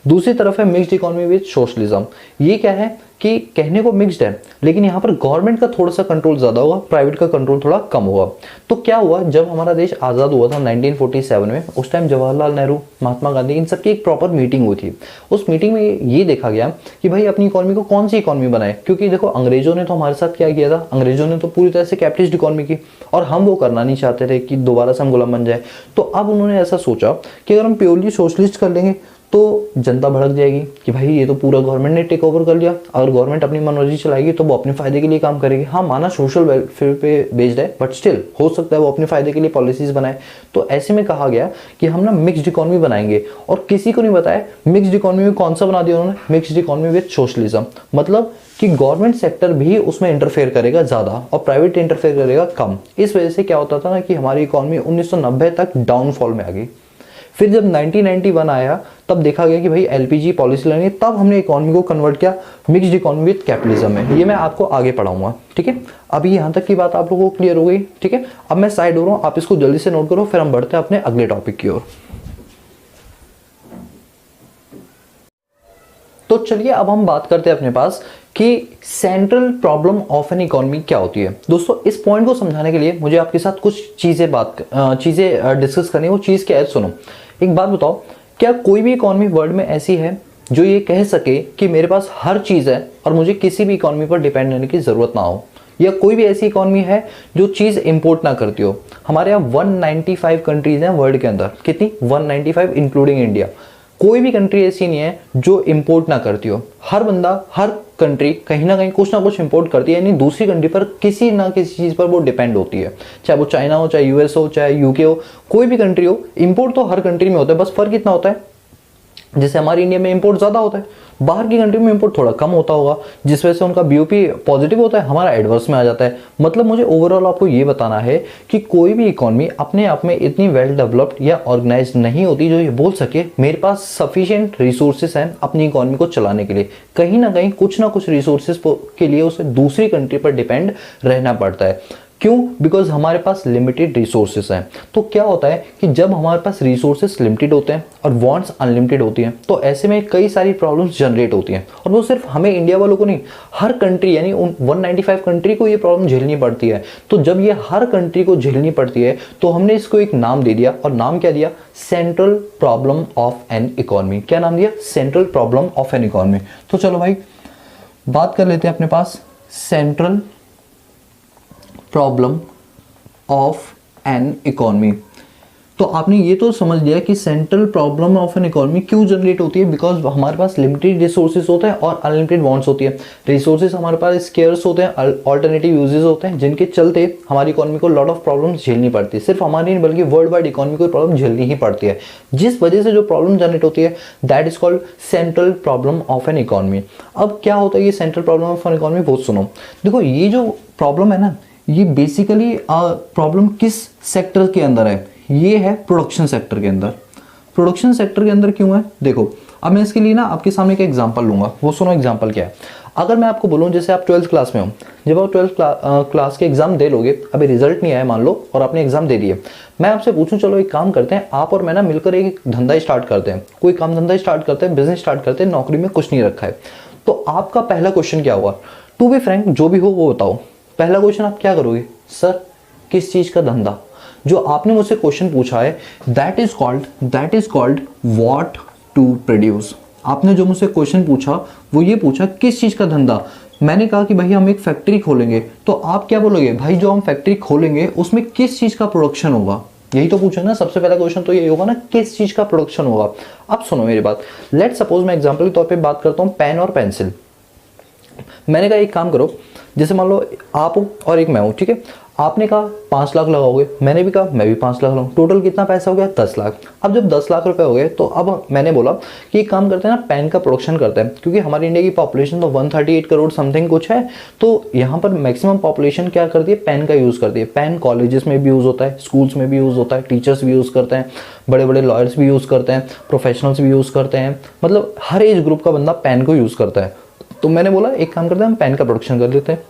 दूसरी तरफ है मिक्स्ड इकोनॉमी विद सोशलिज्म। ये क्या है कि कहने को मिक्स्ड है, लेकिन यहाँ पर गवर्नमेंट का थोड़ा सा कंट्रोल ज्यादा होगा, प्राइवेट का कंट्रोल थोड़ा कम होगा। तो क्या हुआ, जब हमारा देश आजाद हुआ था 1947 में, उस टाइम जवाहरलाल नेहरू, महात्मा गांधी, इन सबकी एक प्रॉपर मीटिंग हुई थी। उस मीटिंग में ये देखा गया कि भाई अपनी इकोनॉमी को कौन सी इकोनॉमी बनाए, क्योंकि देखो अंग्रेजों ने तो हमारे साथ क्या किया था, अंग्रेजों ने तो पूरी तरह से कैपिटलिस्ट इकोनॉमी की, और हम वो करना नहीं चाहते थे कि दोबारा से हम गुलाम बन जाए। तो अब उन्होंने ऐसा सोचा कि अगर हम प्योरली सोशलिस्ट कर लेंगे तो जनता भड़क जाएगी कि भाई ये तो पूरा गवर्नमेंट ने टेक ओवर कर लिया, अगर गवर्नमेंट अपनी मनोरंजी चलाएगी तो वो अपने फायदे के लिए काम करेगी। हाँ माना सोशल वेलफेयर पे बेस्ड है, बट स्टिल हो सकता है वो अपने फायदे के लिए पॉलिसीज बनाए। तो ऐसे में कहा गया कि हम ना मिक्स्ड इकोनॉमी बनाएंगे, और किसी को नहीं बताया मिक्स्ड इकोनॉमी में कौन सा बना दिया उन्होंने, मिक्स्ड इकोनॉमी विद सोशलिज्म। मतलब कि गवर्नमेंट सेक्टर भी उसमें इंटरफेयर करेगा ज्यादा और प्राइवेट इंटरफेयर करेगा कम। इस वजह से क्या होता था ना कि हमारी इकोनॉमी 1990 तक डाउनफॉल में आ गई। फिर जब 1991 आया तब देखा गया कि भाई एलपीजी पॉलिसी लेनी, तब हमने इकोनॉमी को कन्वर्ट किया मिक्स्ड इकोनॉमी विद कैपिटलिज्म में। ये मैं आपको आगे पढ़ाऊंगा, ठीक है। अभी यहाँ तक की बात आप लोगों को क्लियर हो गई, ठीक है। अब मैं साइड हो रहा हूँ, आप इसको जल्दी से नोट करो, फिर हम बढ़ते हैं अपने अगले टॉपिक की ओर। तो चलिए अब हम बात करते हैं अपने पास कि central problem of an economy क्या होती है। दोस्तों इस पॉइंट को समझाने के लिए मुझे आपके साथ कुछ चीजें डिस्कस करनी है। वो चीज क्या है सुनो। एक बात बताओ, क्या कोई भी इकोनॉमी वर्ल्ड में ऐसी है जो ये कह सके कि मेरे पास हर चीज है और मुझे किसी भी इकोनॉमी पर डिपेंड रहने की जरूरत ना हो? या कोई भी ऐसी इकोनॉमी है जो चीज इंपोर्ट ना करती हो? हमारे यहाँ 195 कंट्रीज हैं वर्ल्ड के अंदर। कितनी? 195 इंक्लूडिंग इंडिया। कोई भी कंट्री ऐसी नहीं है जो इंपोर्ट ना करती हो। हर बंदा, हर कंट्री कहीं ना कहीं कुछ ना कुछ इंपोर्ट करती है, यानी दूसरी कंट्री पर किसी ना किसी चीज पर वो डिपेंड होती है। चाहे वो चाइना हो, चाहे यूएस हो, चाहे यूके हो, कोई भी कंट्री हो, इंपोर्ट तो हर कंट्री में होता है। बस फर्क इतना होता है, जैसे हमारे इंडिया में इंपोर्ट ज्यादा होता है, बाहर की कंट्री में इंपोर्ट थोड़ा कम होता होगा, जिस वजह से उनका बीओपी पॉजिटिव होता है, हमारा एडवर्स में आ जाता है। मतलब मुझे ओवरऑल आपको ये बताना है कि कोई भी इकोनॉमी अपने आप में इतनी वेल डेवलप्ड या ऑर्गेनाइज नहीं होती जो ये बोल सके मेरे पास सफिशिएंट रिसोर्सेस हैं अपनी इकोनॉमी को चलाने के लिए। कहीं ना कहीं कुछ ना कुछ रिसोर्सेस के लिए उसे दूसरी कंट्री पर डिपेंड रहना पड़ता है। क्यों? बिकॉज हमारे पास लिमिटेड रिसोर्सेस हैं। तो क्या होता है कि जब हमारे पास रिसोर्सेस लिमिटेड होते हैं और वांट्स अनलिमिटेड होती हैं, तो ऐसे में कई सारी प्रॉब्लम्स जनरेट होती हैं। और वो सिर्फ हमें इंडिया वालों को नहीं, हर कंट्री यानी 195 कंट्री को ये प्रॉब्लम झेलनी पड़ती है। तो जब ये हर कंट्री को झेलनी पड़ती है तो हमने इसको एक नाम दे दिया, और नाम क्या दिया? Central problem of an economy. क्या नाम दिया? Central problem of an economy. तो चलो भाई बात कर लेते हैं अपने पास central problem of an economy. तो आपने ये तो समझ लिया कि central problem of an economy क्यों जनरेट होती है, बिकॉज हमारे पास लिमिटेड रिसोर्सेज होते हैं और अनलिमिटेड वांट्स होती है। रिसोर्सेज हमारे पास स्केर्स होते हैं, ऑल्टरनेटिव यूजेस होते हैं, जिनके चलते हमारी इकोनॉमी को लॉट ऑफ प्रॉब्लम्स झेलनी पड़ती है। सिर्फ हमारी नहीं बल्कि वर्ल्ड वाइड इकोनॉमी को प्रॉब्लम झेलनी ही पड़ती है, जिस वजह से जो प्रॉब्लम जनरेट होती है that is called central problem of an economy. अब क्या होता है ये central problem of an economy? बहुत सुनो, देखो ये जो प्रॉब्लम है ना, ये बेसिकली प्रॉब्लम किस सेक्टर के अंदर है? ये है प्रोडक्शन सेक्टर के अंदर। प्रोडक्शन सेक्टर के अंदर क्यों है? देखो अब मैं इसके लिए ना आपके सामने एक एग्जांपल लूंगा। वो सुनो एग्जांपल क्या है। अगर मैं आपको बोलूं जैसे आप 12th क्लास में हो, जब आप 12th क्लास के एग्जाम दे लोगे, अभी रिजल्ट नहीं आया मान लो और आपने एग्जाम दे दिए, मैं आपसे पूछूं चलो एक काम करते हैं, आप और मैं ना मिलकर एक धंधा स्टार्ट करते हैं, कोई काम धंधा स्टार्ट करते हैं, बिजनेस स्टार्ट करते हैं, नौकरी में कुछ नहीं रखा है। तो आपका पहला क्वेश्चन क्या होगा? टू बी फ्रैंक, जो भी हो वो बताओ। पहला क्वेश्चन आप क्या करोगे? सर किस चीज का धंधा? जो आपने मुझसे क्वेश्चन पूछा है that is called what to produce. आपने जो मुझसे क्वेश्चन पूछा वो ये पूछा किस चीज का धंधा। मैंने कहा कि भाई हम एक फैक्ट्री खोलेंगे, तो आप क्या बोलोगे? भाई जो हम फैक्ट्री खोलेंगे उसमें किस चीज का प्रोडक्शन होगा, यही तो पूछेंगे ना। सबसे पहला क्वेश्चन तो यही होगा ना, किस चीज का प्रोडक्शन होगा। अब सुनो मेरी बात, लेट सपोज मैं एग्जांपल के तौर पे बात करता हूँ पेन और पेंसिल। मैंने कहा एक काम करो, जैसे मान लो आप हो और एक मैं हूं, ठीक है। आपने कहा 5 लाख लगाओगे, मैंने भी कहा मैं भी 5 लाख लगाऊं, टोटल कितना पैसा हो गया 10 लाख। अब जब 10 लाख रुपए हो गए तो अब मैंने बोला कि एक काम करते हैं ना, पेन का प्रोडक्शन करते हैं, क्योंकि हमारी इंडिया की पॉपुलेशन तो 138 करोड़ समथिंग कुछ है, तो यहाँ पर मैक्सिमम पॉपुलेशन क्या करती है, पेन का यूज़ करती है। पेन कॉलेजेस में भी यूज़ होता है, स्कूल्स में भी यूज़ होता है, टीचर्स भी यूज़ करते हैं, बड़े बड़े लॉयर्स भी यूज़ करते हैं, प्रोफेशनल्स भी यूज़ करते हैं, मतलब हर एज ग्रुप का बंदा पेन को यूज़ करता है। तो मैंने बोला एक काम करते हैं, हम पेन का प्रोडक्शन कर लेते हैं।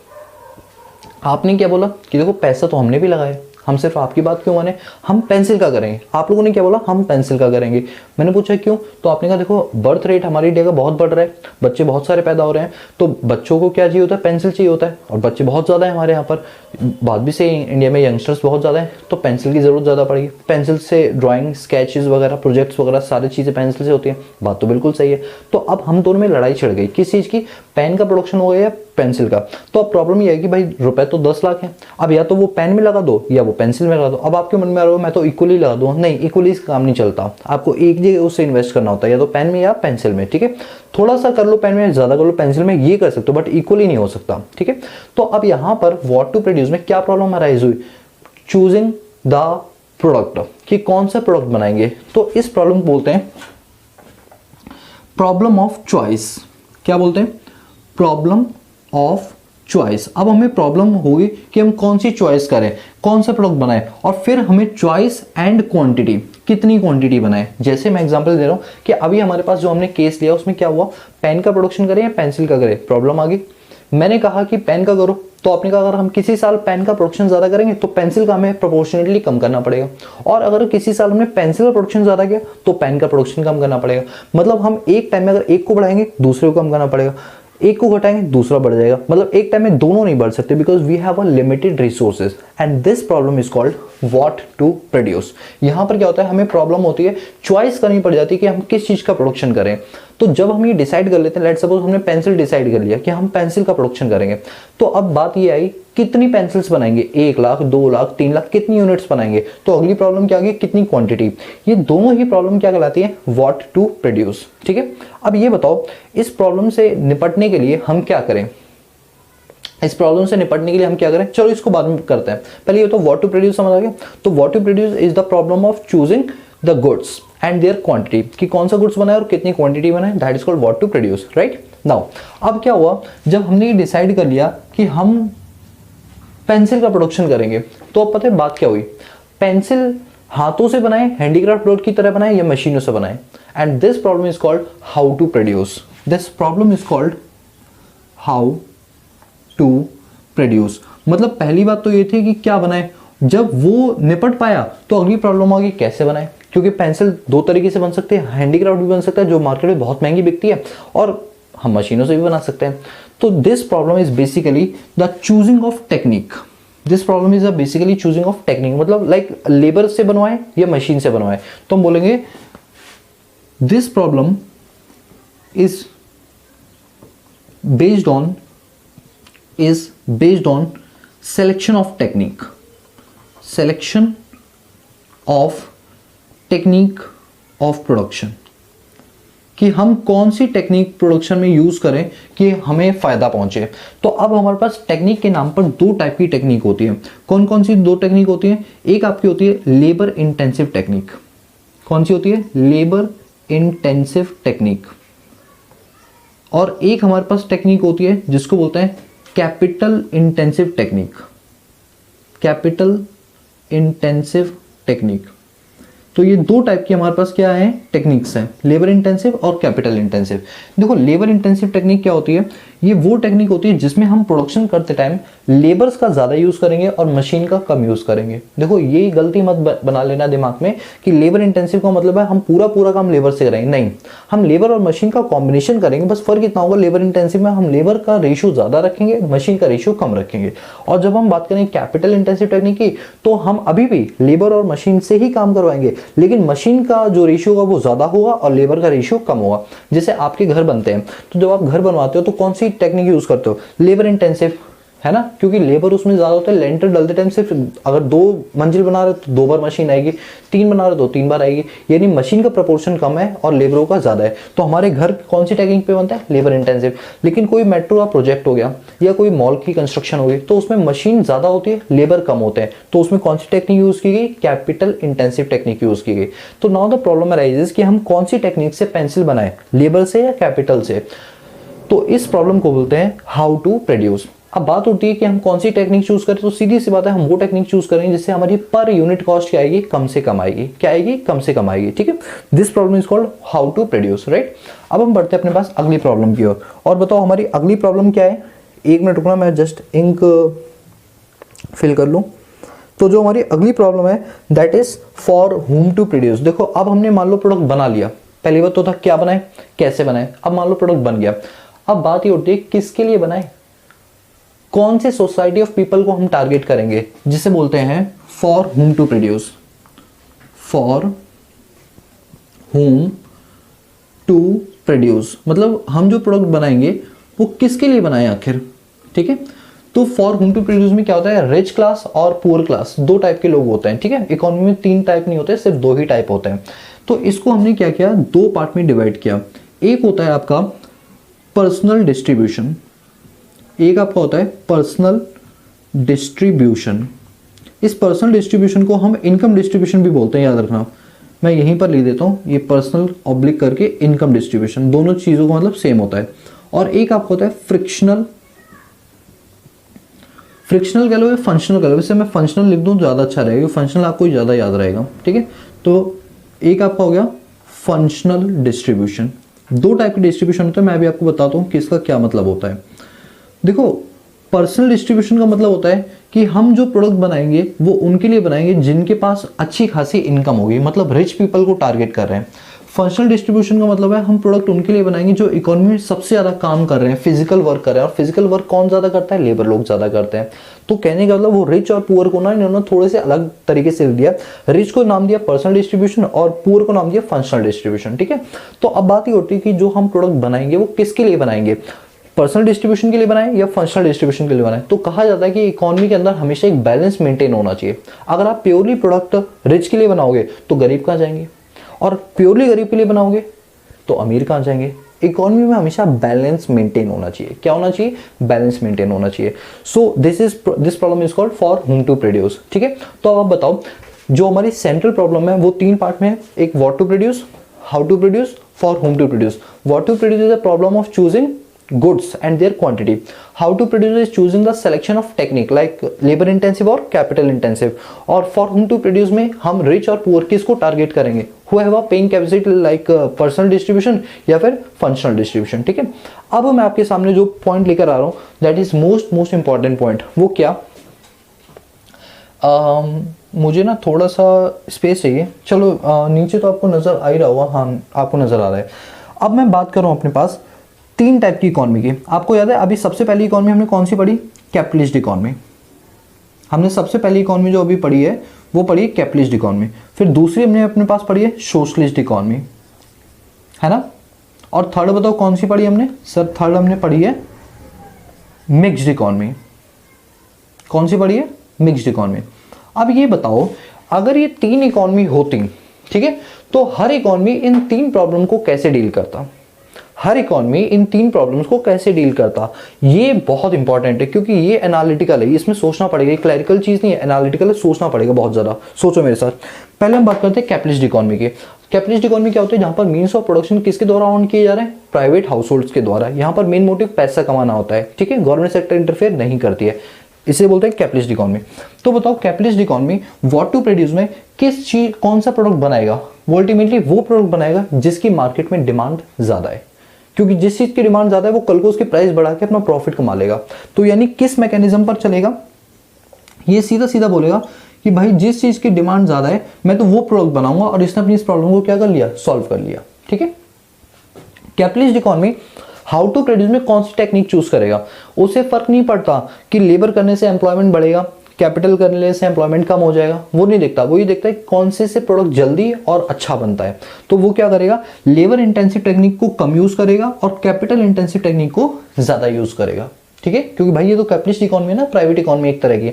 आपने क्या बोला कि देखो पैसा तो हमने भी लगाया, हम सिर्फ आपकी बात क्यों माने, हम पेंसिल का करेंगे। आप लोगों ने क्या बोला, हम पेंसिल का करेंगे। मैंने पूछा क्यों, तो आपने कहा देखो बर्थ रेट हमारी इंडिया का बहुत बढ़ रहा है, बच्चे बहुत सारे पैदा हो रहे हैं, तो बच्चों को क्या चाहिए होता है, पेंसिल चाहिए होता है, और बच्चे बहुत ज़्यादा है हमारे यहाँ पर, बात भी सही, इंडिया में यंगस्टर्स बहुत ज़्यादा है, तो पेंसिल की ज़रूरत ज़्यादा पड़ेगी। पेंसिल से ड्राइंग, स्केचेस वगैरह, प्रोजेक्ट्स वगैरह सारी चीज़ें पेंसिल से होती हैं, बात तो बिल्कुल सही है। तो अब हम दोनों में लड़ाई छिड़ गई, किस चीज़ की, पेन का प्रोडक्शन हो गया या पेंसिल का। तो अब प्रॉब्लम ये है कि भाई रुपए तो 10 लाख है, अब या तो वो पेन में लगा दो या वो पेंसिल में लगा दो। अब आपके मन में आ रहा हो मैं तो इक्वली लगा दूँ, नहीं, इक्वली इसका काम नहीं चलता, आपको एक जगह उससे इन्वेस्ट करना होता है, या तो पेन में या पेंसिल में, ठीक है। थोड़ा सा कर लो पेन में, ज़्यादा कर लो पेंसिल में, ये कर सकते हो, बट इक्वली नहीं हो सकता, ठीक है। तो अब यहाँ पर व्हाट टू प्रोड्यूस में क्या प्रॉब्लम अराइज हुई, चूजिंग द प्रोडक्ट, कि कौन सा प्रोडक्ट बनाएंगे। तो इस प्रॉब्लम को बोलते हैं प्रॉब्लम ऑफ चॉइस। क्या बोलते हैं, प्रॉब्लम ऑफ चॉइस। अब हमें प्रॉब्लम होगी कि हम कौन सी चॉइस करें, कौन सा प्रोडक्ट बनाएं, और फिर हमें चॉइस एंड क्वांटिटी, कितनी क्वांटिटी बनाएं। जैसे मैं एग्जांपल दे रहा हूं कि अभी हमारे पास जो हमने केस लिया उसमें क्या हुआ, पेन का प्रोडक्शन करें या पेंसिल का करें, प्रॉब्लम आ गई। मैंने कहा कि पेन का करो, तो आपने कहा अगर हम किसी साल पेन का प्रोडक्शन ज्यादा करेंगे तो पेंसिल का हमें प्रोपोर्शनेटली कम करना पड़ेगा, और अगर किसी साल हमने पेंसिल का प्रोडक्शन ज्यादा किया तो पेन का प्रोडक्शन कम करना पड़ेगा। मतलब हम एक टाइम में अगर एक को बढ़ाएंगे दूसरे को कम करना पड़ेगा, एक को घटाएंगे दूसरा बढ़ जाएगा, मतलब एक टाइम में दोनों नहीं बढ़ सकते, because we have a limited resources and this problem is called what to produce. यहां पर क्या होता है, हमें प्रॉब्लम होती है, चॉइस करनी पड़ जाती है कि हम किस चीज का प्रोडक्शन करें। तो जब हम ये डिसाइड कर लेते हैं, लेट्स सपोज हमने पेंसिल डिसाइड कर लिया कि हम पेंसिल का प्रोडक्शन करेंगे, तो अब बात ये आई कितनी पेंसिल्स बनाएंगे, 1 लाख, 2 लाख, 3 लाख, कितनी यूनिट्स बनाएंगे। तो अगली प्रॉब्लम क्या आ गई, कितनी क्वांटिटी। ये दोनों ही प्रॉब्लम क्या कहलाती है, व्हाट टू प्रोड्यूस, ठीक है। अब ये बताओ इस प्रॉब्लम से निपटने के लिए हम क्या करें, इस प्रॉब्लम से निपटने के लिए हम क्या करें, चलो इसको बाद में करते हैं, पहले ये तो व्हाट टू प्रोड्यूस समझ आ गया। तो what to produce is the problem of choosing the goods and their quantity, कि कौन सा गुड्स बनाए और कितनी क्वांटिटी बनाए, that is called what to produce, right. Now अब क्या हुआ, जब हमने ये डिसाइड कर लिया कि हम पेंसिल का प्रोडक्शन करेंगे, तो अब पता है बात क्या हुई, पेंसिल हाथों से बनाए, हैंडीक्राफ्ट प्रोडक्ट की तरह बनाए या मशीनों से बनाए, and this problem is called how to produce. This problem is called how to produce. मतलब पहली बात तो ये थी कि क्या बनाए, जब वो निपट पाया तो अगली प्रॉब्लम आ गई कैसे बनाए, क्योंकि पेंसिल दो तरीके से बन सकते हैं, हैंडीक्राफ्ट भी बन सकता है जो मार्केट में बहुत महंगी बिकती है, और हम मशीनों से भी बना सकते हैं। तो this problem is basically the choosing of technique. This problem is basically choosing of technique, मतलब लाइक लेबर से बनवाए या मशीन से बनवाए। तो हम बोलेंगे this problem is based on selection of technique of production, कि हम कौन सी टेक्निक प्रोडक्शन में यूज करें कि हमें फायदा पहुंचे। तो अब हमारे पास टेक्निक के नाम पर 2 टाइप की टेक्निक होती है। कौन कौन सी 2 टेक्निक होती है, एक आपकी होती है लेबर इंटेंसिव टेक्निक। कौन सी होती है, लेबर इंटेंसिव टेक्निक। और एक हमारे पास टेक्निक होती है जिसको बोलते हैं capital intensive technique. Capital intensive technique. तो ये 2 टाइप की हमारे पास क्या है, टेक्निक्स हैं, लेबर इंटेंसिव और कैपिटल इंटेंसिव। देखो लेबर इंटेंसिव टेक्निक क्या होती है, ये वो टेक्निक होती है जिसमें हम प्रोडक्शन करते टाइम लेबर्स का ज़्यादा यूज़ करेंगे और मशीन का कम यूज़ करेंगे। देखो ये गलती मत बना लेना दिमाग में कि लेबर इंटेंसिव का मतलब है हम पूरा काम लेबर से करेंगे, नहीं, हम लेबर और मशीन का कॉम्बिनेशन करेंगे। बस फर्क इतना होगा, लेबर इंटेंसिव में हम लेबर का रेशियो ज़्यादा रखेंगे, मशीन का रेशियो कम रखेंगे। और जब हम बात करें कैपिटल इंटेंसिव टेक्निक की, तो हम अभी भी लेबर और मशीन से ही काम करवाएंगे, लेकिन मशीन का जो रेशियो होगा वो ज़्यादा होगा और लेबर का रेशियो कम होगा। जैसे आपके घर बनते हैं, तो जब आप घर बनवाते हो तो कौन सी टेक्निक यूज़ करते हो, लेबर इंटेंसिव, है ना, क्योंकि लेबर उसमें ज़्यादा होता है। लेंटर डलते टाइम सिर्फ अगर 2 मंजिल बना रहे तो 2 बार मशीन आएगी, 3 बना रहे तो 3 बार आएगी, यानी मशीन का प्रोपोर्शन कम है और लेबरों का ज़्यादा है। तो हमारे घर कौन सी टेक्निक पे बनता है? Labour intensive. लेकिन कोई मेट्रो का प्रोजेक्ट हो गया या कोई मॉल की कंस्ट्रक्शन हो गई तो उसमें मशीन ज़्यादा होती है, लेबर कम होते हैं, तो उसमें कौन सी टेक्निक यूज़ की गई? कैपिटल इंटेंसिव टेक्निक यूज़ की गई। तो नाउ द प्रॉब्लम अराइजेस कि हम कौन सी टेक्निक से पेंसिल बनाएं, लेबर से या कैपिटल से। तो इस प्रॉब्लम को बोलते हैं हाउ टू प्रोड्यूस। अब बात होती है कि हम कौन सी टेक्निक चूज करें, तो सीधी सी बात है, हम वो टेक्निक चूज करेंगे जिससे हमारी पर यूनिट कॉस्ट क्या आएगी? कम से कम आएगी। क्या आएगी? कम से कम आएगी। ठीक है, this problem is called how to produce, right. अब हम बढ़ते हैं अपने पास अगली प्रॉब्लम की ओर। और बताओ हमारी अगली प्रॉब्लम क्या है? 1 मिनट रुकना, मैं जस्ट इंक फिल कर लूं। तो जो हमारी अगली प्रॉब्लम है that is for whom to produce. देखो अब हमने मान लो प्रोडक्ट बना लिया, पहली बात तो था क्या बनाए, कैसे बनाए। अब मान लो प्रोडक्ट बन गया, अब बात ये उठती है किसके लिए बनाए, कौन से सोसाइटी ऑफ पीपल को हम टारगेट करेंगे, जिसे बोलते हैं for whom to produce. For whom to produce मतलब हम जो प्रोडक्ट बनाएंगे वो किसके लिए बनाए आखिर। ठीक है, तो फॉर हुम टू प्रोड्यूस में क्या होता है? रिच क्लास और पुअर क्लास, 2 टाइप के लोग होते हैं। ठीक है, इकोनॉमी में 3 टाइप नहीं होते, सिर्फ 2 ही टाइप होते हैं। तो इसको हमने क्या किया? 2 पार्ट में डिवाइड किया। एक होता है आपका पर्सनल डिस्ट्रीब्यूशन, एक आपका होता है पर्सनल डिस्ट्रीब्यूशन। इस पर्सनल डिस्ट्रीब्यूशन को हम इनकम डिस्ट्रीब्यूशन भी बोलते हैं, याद रखना। मैं यहीं पर लिख देता हूँ, ये पर्सनल ऑब्लिक करके इनकम डिस्ट्रीब्यूशन, दोनों चीज़ों का मतलब सेम होता है। और एक आपका होता है फ्रिक्शनल, फ्रिक्शनल कह लो या फंक्शनल कह लो, वैसे मैं फंक्शनल लिख दूँ ज़्यादा अच्छा रहेगा, फंक्शनल आपको ज़्यादा याद रहेगा। ठीक है, तो एक आपका हो गया फंक्शनल डिस्ट्रीब्यूशन। 2 टाइप के डिस्ट्रीब्यूशन होते हैं, मैं भी आपको बताता हूँ कि इसका क्या मतलब होता है। देखो पर्सनल डिस्ट्रीब्यूशन का मतलब होता है कि हम जो प्रोडक्ट बनाएंगे वो उनके लिए बनाएंगे जिनके पास अच्छी खासी इनकम होगी, मतलब रिच पीपल को टारगेट कर रहे हैं। फंक्शनल डिस्ट्रीब्यूशन का मतलब है हम प्रोडक्ट उनके लिए बनाएंगे जो इकोनॉमी में सबसे ज़्यादा काम कर रहे हैं, फिजिकल वर्क कर रहे हैं। और फिजिकल वर्क कौन ज़्यादा करता है? लेबर लोग ज़्यादा करते हैं। तो कहने का मतलब वो रिच और पुअर को ना इन्होंने थोड़े से अलग तरीके से दिया। रिच को नाम दिया पर्सनल डिस्ट्रीब्यूशन और पुअर को नाम दिया फंक्शनल डिस्ट्रीब्यूशन। ठीक है, तो अब बात ये होती है कि जो हम प्रोडक्ट बनाएंगे वो किसके लिए बनाएंगे, पर्सनल डिस्ट्रीब्यूशन के लिए बनाए या फंक्शनल डिस्ट्रीब्यूशन के लिए बनाए। तो कहा जाता है कि इकोनॉमी के अंदर हमेशा एक बैलेंस मेंटेन होना चाहिए। अगर आप प्योरली प्रोडक्ट रिच के लिए बनाओगे तो गरीब कहाँ जाएंगे, और प्योरली गरीब के लिए बनाओगे तो अमीर कहाँ जाएंगे। इकोनॉमी में हमेशा बैलेंस मेंटेन होना चाहिए। क्या होना चाहिए? बैलेंस मेंटेन होना चाहिए। So this problem is called for whom to produce. ठीक है, तो अब आप बताओ जो हमारी सेंट्रल प्रॉब्लम है वो 3 पार्ट में है। एक what to produce, how to produce, for whom to produce. What to produce is a problem of choosing goods and their quantity. How to produce is choosing the selection of technique like labor intensive और capital intensive. और for whom to produce में हम rich और poor किसको target करेंगे? who have a paying capacity like personal distribution या फिर functional distribution. ठीक है, अब मैं आपके सामने जो पॉइंट लेकर आ रहा हूँ that is most important point, वो क्या? मुझे ना थोड़ा सा स्पेस चाहिए। चलो नीचे तो आपको नजर आ ही रहा होगा, हाँ आपको नजर आ रहा है। अब मैं बात कर रहा हूँ अपने पास 3 टाइप की इकोनॉमी की। आपको याद है अभी सबसे पहली इकोनॉमी हमने कौन सी पढ़ी? Capitalist economy. हमने सबसे पहली इकोनॉमी जो अभी पढ़ी है वो पढ़ी है कैपिटलिस्ट इकोनॉमी। फिर दूसरी हमने अपने पास पढ़ी है सोशलिस्ट इकोनॉमी, है ना। और थर्ड बताओ कौन सी पढ़ी हमने? सर थर्ड हमने पढ़ी है मिक्स्ड इकोनॉमी। कौन सी पढ़ी है? Mixed economy. अब ये बताओ अगर ये 3 इकोनॉमी होती, ठीक है, तो हर इकोनॉमी इन 3 प्रॉब्लम को कैसे डील करता? हर इकोनॉमी इन 3 प्रॉब्लम्स को कैसे डील करता? ये बहुत इंपॉर्टेंट है क्योंकि ये एनालिटिकल है, इसमें सोचना पड़ेगा। ये क्लैरिकल चीज नहीं है, एनालिटिकल है, सोचना पड़ेगा बहुत ज्यादा। सोचो मेरे साथ। पहले हम बात करते हैं कैपिटलिस्ट इकोनॉमी की। कैपिटलिस्ट इकोनॉमी क्या होती है? जहां पर मीन्स ऑफ प्रोडक्शन किसके द्वारा ऑन किए जा रहे हैं? प्राइवेट हाउस होल्ड्स के द्वारा। यहाँ पर मेन मोटिव पैसा कमाना होता है। ठीक है, गवर्नमेंट सेक्टर इंटरफेयर नहीं करती है, इसे बोलते हैं कैपिटलिस्ट इकोनॉमी। तो बताओ capitalist economy what to produce में किस चीज, कौन सा प्रोडक्ट बनाएगा? वो अल्टीमेटली वो प्रोडक्ट बनाएगा जिसकी मार्केट में डिमांड ज्यादा है, क्योंकि जिस चीज की डिमांड ज्यादा है वो कल को उसकी प्राइस बढ़ा के अपना प्रॉफिट कमा लेगा। तो यानी किस मैकेनिज्म पर चलेगा? ये सीधा सीधा बोलेगा कि भाई जिस चीज की डिमांड ज्यादा है मैं तो वो प्रोडक्ट बनाऊंगा, और इसने अपनी इस प्रॉब्लम को क्या कर लिया? सॉल्व कर लिया। ठीक है, capitalist economy how to produce में कौन सी टेक्निक चूज करेगा? उसे फर्क नहीं पड़ता कि लेबर करने से एम्प्लॉयमेंट बढ़ेगा, कैपिटल करने से एम्प्लॉयमेंट कम हो जाएगा, वो नहीं देखता। वो ये देखता है कौन से प्रोडक्ट जल्दी और अच्छा बनता है। तो वो क्या करेगा? लेबर इंटेंसिव टेक्निक को कम यूज करेगा और कैपिटल इंटेंसिव टेक्निक को ज्यादा यूज करेगा। ठीक है, क्योंकि भाई ये तो कैपिटलिस्ट इकोनॉमी है ना, प्राइवेट इकोनॉमी एक तरह की।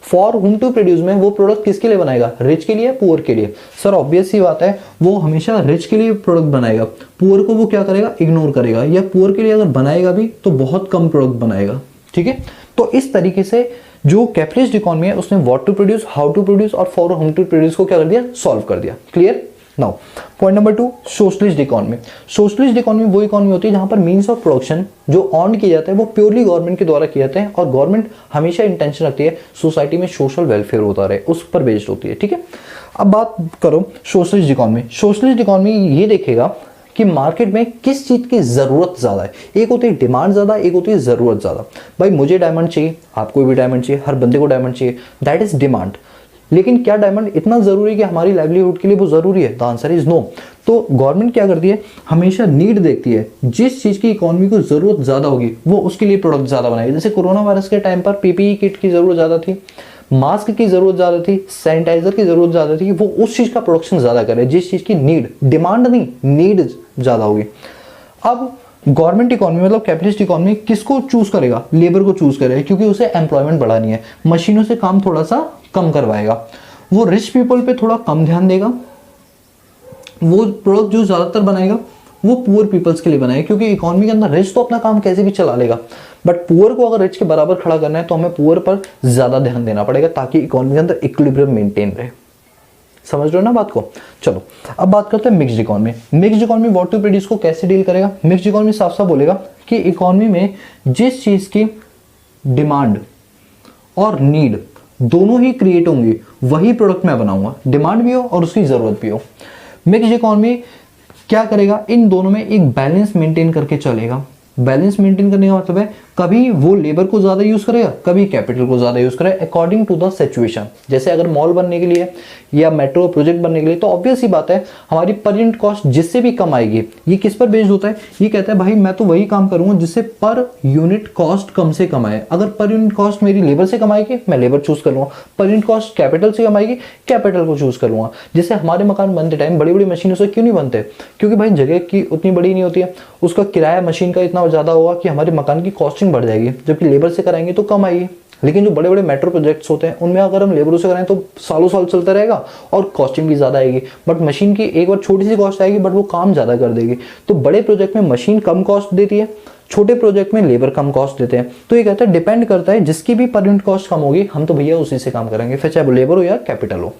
फॉर हुम टू प्रोड्यूस में वो प्रोडक्ट किसके लिए बनाएगा, रिच के लिए, पुअर के लिए? सर ऑब्वियस सी बात है, वो हमेशा रिच के लिए प्रोडक्ट बनाएगा, पुअर को वो क्या करेगा, इग्नोर करेगा, या पुअर के लिए अगर बनाएगा भी तो बहुत कम प्रोडक्ट बनाएगा। ठीक है, तो इस तरीके से जो कैपिटलिस्ट इकोनॉमी है उसने what to produce, how to produce और फॉर हुम टू प्रोड्यूस को क्या कर दिया, सॉल्व कर दिया। Clear? Now point number 2, socialist economy. Socialist economy वो इकोनॉमी होती है जहां पर मीन्स ऑफ प्रोडक्शन जो ऑन किया जाता है वो प्योरली गवर्नमेंट के द्वारा किया जाता है, और गवर्नमेंट हमेशा इंटेंशन रखती है सोसाइटी में सोशल वेलफेयर होता रहे, उस पर बेस्ड होती है। ठीक है, अब बात करो सोशलिस्ट इकोनॉमी। सोशलिस्ट इकोनॉमी ये देखेगा कि मार्केट में किस चीज की जरूरत ज्यादा है। एक होती है डिमांड ज्यादा, एक होती है जरूरत ज्यादा। भाई मुझे डायमंड चाहिए, आपको भी डायमंड चाहिए, हर बंदे को डायमंड चाहिए, दैट इज डिमांड। लेकिन क्या डायमंड इतना जरूरी है कि हमारी लाइवलीहुड के लिए वो जरूरी है? The answer is no. तो गवर्नमेंट क्या करती है, हमेशा नीड देखती है, जिस चीज की इकोनॉमी को जरूरत ज्यादा होगी वो उसके लिए प्रोडक्ट ज्यादा बनाएगी। जैसे कोरोना वायरस के टाइम पर पीपीई किट की जरूरत ज्यादा थी, मास्क की जरूरत ज्यादा थी, सैनिटाइजर की जरूरत ज्यादा थी, वो उस चीज का प्रोडक्शन ज्यादा करे जिस चीज की नीड, डिमांड नहीं, नीड ज्यादा होगी। अब गवर्नमेंट इकोनॉमी मतलब कैपिटलिस्ट इकोनॉमी किसको चूज करेगा, लेबर को चूज करेगा, क्योंकि उसे एम्प्लॉयमेंट बढ़ानी है, मशीनों से काम थोड़ा सा कम करवाएगा, वो रिच पीपल पे थोड़ा कम ध्यान देगा, वो प्रोडक्ट जो ज्यादातर बनाएगा वो पुअर पीपल्स के लिए बनाएगा, क्योंकि इकोनॉमी के अंदर रिच तो अपना काम कैसे भी चला लेगा, बट पुअर को अगर रिच के बराबर खड़ा करना है तो हमें पुअर पर ज्यादा ध्यान देना पड़ेगा ताकि इकोनॉमी के अंदर इक्विलिब्रियम मेंटेन रहे। समझ रहे हो ना बात को? चलो अब बात करते हैं mixed economy. Mixed economy what to produce को कैसे डील करेगा? मिक्स्ड इकोनॉमी साफ साफ बोलेगा कि इकोनॉमी में जिस चीज की डिमांड और नीड दोनों ही क्रिएट होंगी वही प्रोडक्ट मैं बनाऊंगा, डिमांड भी हो और उसकी जरूरत भी हो। मिक्स्ड इकोनॉमी क्या करेगा, इन दोनों में एक बैलेंस मेंटेन करके चलेगा। बैलेंस मेंटेन करने का मतलब है कभी वो लेबर को ज्यादा यूज करेगा, कभी कैपिटल को ज्यादा यूज करेगा, अकॉर्डिंग टू द सिचुएशन। जैसे अगर मॉल बनने के लिए या मेट्रो प्रोजेक्ट बनने के लिए तो ऑब्वियस ही बात है हमारी पर यूनिट कॉस्ट जिससे भी कम आएगी। ये किस पर बेस्ड होता है? ये कहता है भाई मैं तो वही काम करूंगा जिससे पर यूनिट कॉस्ट कम से कम आए। अगर पर यूनिट कॉस्ट मेरी लेबर से कम आएगी मैं लेबर चूज कर लूंगा, पर यूनिट कॉस्ट कैपिटल से कम आएगी कैपिटल को चूज कर लूंगा। जैसे हमारे मकान बनते टाइम बड़ी बड़ी मशीनों से क्यों नहीं बनते? क्योंकि भाई जगह की उतनी बड़ी नहीं होती है, उसका किराया मशीन का इतना ज्यादा होगा कि हमारे मकान की कॉस्टिंग बढ़ जाएगी, जबकि लेबर से कराएंगे तो कम आएगी। लेकिन जो बड़े बड़े मेट्रो प्रोजेक्ट्स होते हैं उनमें अगर हम लेबरों से कराएं तो सालों साल चलता रहेगा और कॉस्टिंग भी ज्यादा आएगी, बट मशीन की एक बार छोटी सी कॉस्ट आएगी बट वो काम ज्यादा कर देगी। तो बड़े प्रोजेक्ट में मशीन कम कॉस्ट देती है, छोटे प्रोजेक्ट में लेबर कम कॉस्ट देते हैं। तो ये कहता है डिपेंड करता है जिसकी भी पर यूनिट कॉस्ट कम होगी हम तो भैया उसी से काम करेंगे, फिर चाहे वो लेबर हो या कैपिटल हो।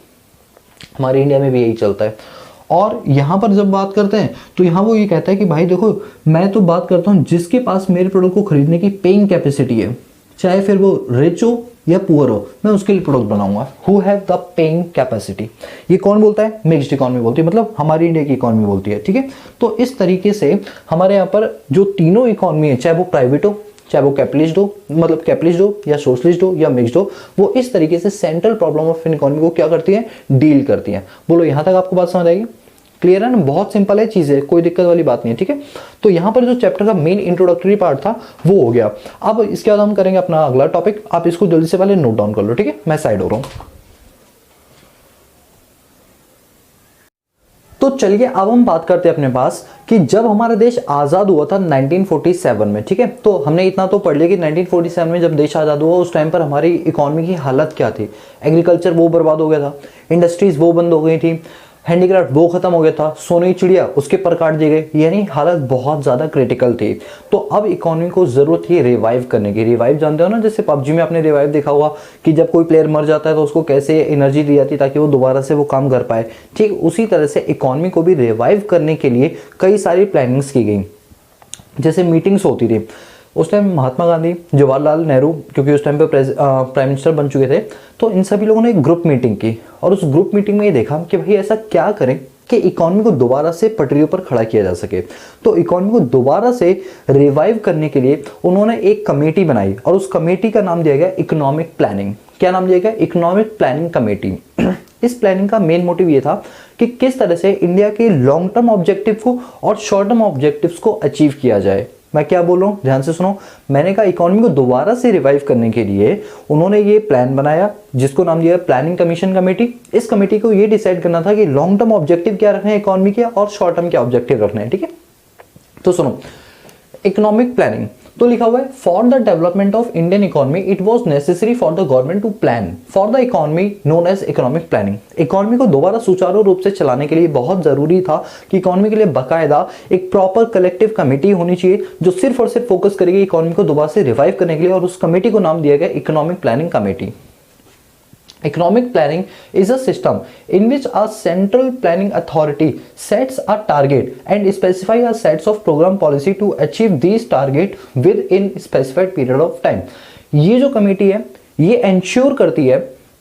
हमारे इंडिया में भी यही चलता है। और यहां पर जब बात करते हैं तो यहां वो ये कहता है कि भाई देखो मैं तो बात करता हूं जिसके पास मेरे प्रोडक्ट को खरीदने की पेइंग कैपेसिटी है, चाहे फिर वो रिच हो या पुअर हो, मैं उसके लिए प्रोडक्ट बनाऊंगा। Who have the paying capacity. ये कौन बोलता है? मिक्स्ड इकोनॉमी बोलती है, मतलब हमारी इंडिया की इकोनॉमी बोलती है। ठीक है, तो इस तरीके से हमारे यहाँ पर जो तीनों इकोनॉमी है, चाहे वो प्राइवेट हो, चाहे वो कैपिटलिस्ट हो, मतलब कैपिटलिस्ट हो या सोशलिस्ट हो या मिक्स्ड हो, वो इस तरीके से सेंट्रल प्रॉब्लम ऑफ इकोनॉमी को क्या करती है? डील करती है। बोलो यहां तक आपको बात समझ आएगी? क्लियर है ना? बहुत सिंपल है चीजें, कोई दिक्कत वाली बात नहीं है। ठीक है, तो यहां पर जो चैप्टर का मेन इंट्रोडक्टरी पार्ट था वो हो गया। अब इसके बाद हम करेंगे अपना अगला टॉपिक। आप इसको जल्दी से पहले नोट डाउन कर लो। ठीक है, मैं साइड हो रहा हूं। तो चलिए अब हम बात करते हैं अपने पास कि जब हमारा देश आजाद हुआ था 1947 में। ठीक है, तो हमने इतना तो पढ़ लिया कि 1947 में जब देश आजाद हुआ उस टाइम पर हमारी इकोनॉमी की हालत क्या थी। एग्रीकल्चर वो बर्बाद हो गया था, इंडस्ट्रीज वो बंद हो गई थी, हैंडीक्राफ्ट वो खत्म हो गया था, सोने की चिड़िया उसके पर काट दिए गए, यानी हालत बहुत ज्यादा क्रिटिकल थी। तो अब इकोनॉमी को जरूरत थी रिवाइव करने की। रिवाइव जानते हो ना, जैसे पबजी में आपने रिवाइव देखा होगा कि जब कोई प्लेयर मर जाता है तो उसको कैसे एनर्जी दी जाती है ताकि वो दोबारा से वो काम कर पाए। ठीक उसी तरह से इकोनॉमी को भी रिवाइव करने के लिए कई सारी प्लानिंग्स की गई। जैसे मीटिंग्स होती थी उस टाइम, महात्मा गांधी, जवाहरलाल नेहरू, क्योंकि उस टाइम पे प्राइम मिनिस्टर बन चुके थे, तो इन सभी लोगों ने एक ग्रुप मीटिंग की और उस ग्रुप मीटिंग में ये देखा कि भाई ऐसा क्या करें कि इकोनॉमी को दोबारा से पटरियों पर खड़ा किया जा सके। तो इकोनॉमी को दोबारा से रिवाइव करने के लिए उन्होंने एक कमेटी बनाई और उस कमेटी का नाम दिया गया इकोनॉमिक प्लानिंग। क्या नाम दिया गया? Economic planning committee. इस प्लानिंग का मेन मोटिव ये था कि किस तरह से इंडिया के लॉन्ग टर्म ऑब्जेक्टिव को और शॉर्ट टर्म ऑब्जेक्टिव्स को अचीव किया जाए। मैं क्या बोल रहा हूं, ध्यान से सुनो। मैंने कहा इकोनॉमी को दोबारा से रिवाइव करने के लिए उन्होंने ये प्लान बनाया जिसको नाम दिया प्लानिंग कमीशन कमेटी। इस कमेटी को ये डिसाइड करना था कि लॉन्ग टर्म ऑब्जेक्टिव क्या रखने हैं इकोनॉमी के और शॉर्ट टर्म क्या ऑब्जेक्टिव रखने हैं। ठीक है, तो सुनो, इकोनॉमिक प्लानिंग तो लिखा हुआ है for the development of Indian economy it was necessary for the government to plan for the economy known as economic planning. Economy को दोबारा सुचारू रूप से चलाने के लिए बहुत जरूरी था कि इकोनॉमी के लिए बाकायदा एक प्रॉपर कलेक्टिव कमेटी होनी चाहिए जो सिर्फ और सिर्फ फोकस करेगी इकोनॉमी को दोबारा से रिवाइव करने के लिए, और उस कमेटी को नाम दिया गया economic planning committee. Economic planning is a system in which a central planning authority sets a target and specifies a sets of program policy to achieve these target within specified period of time। ये जो committee है ये ensure करती है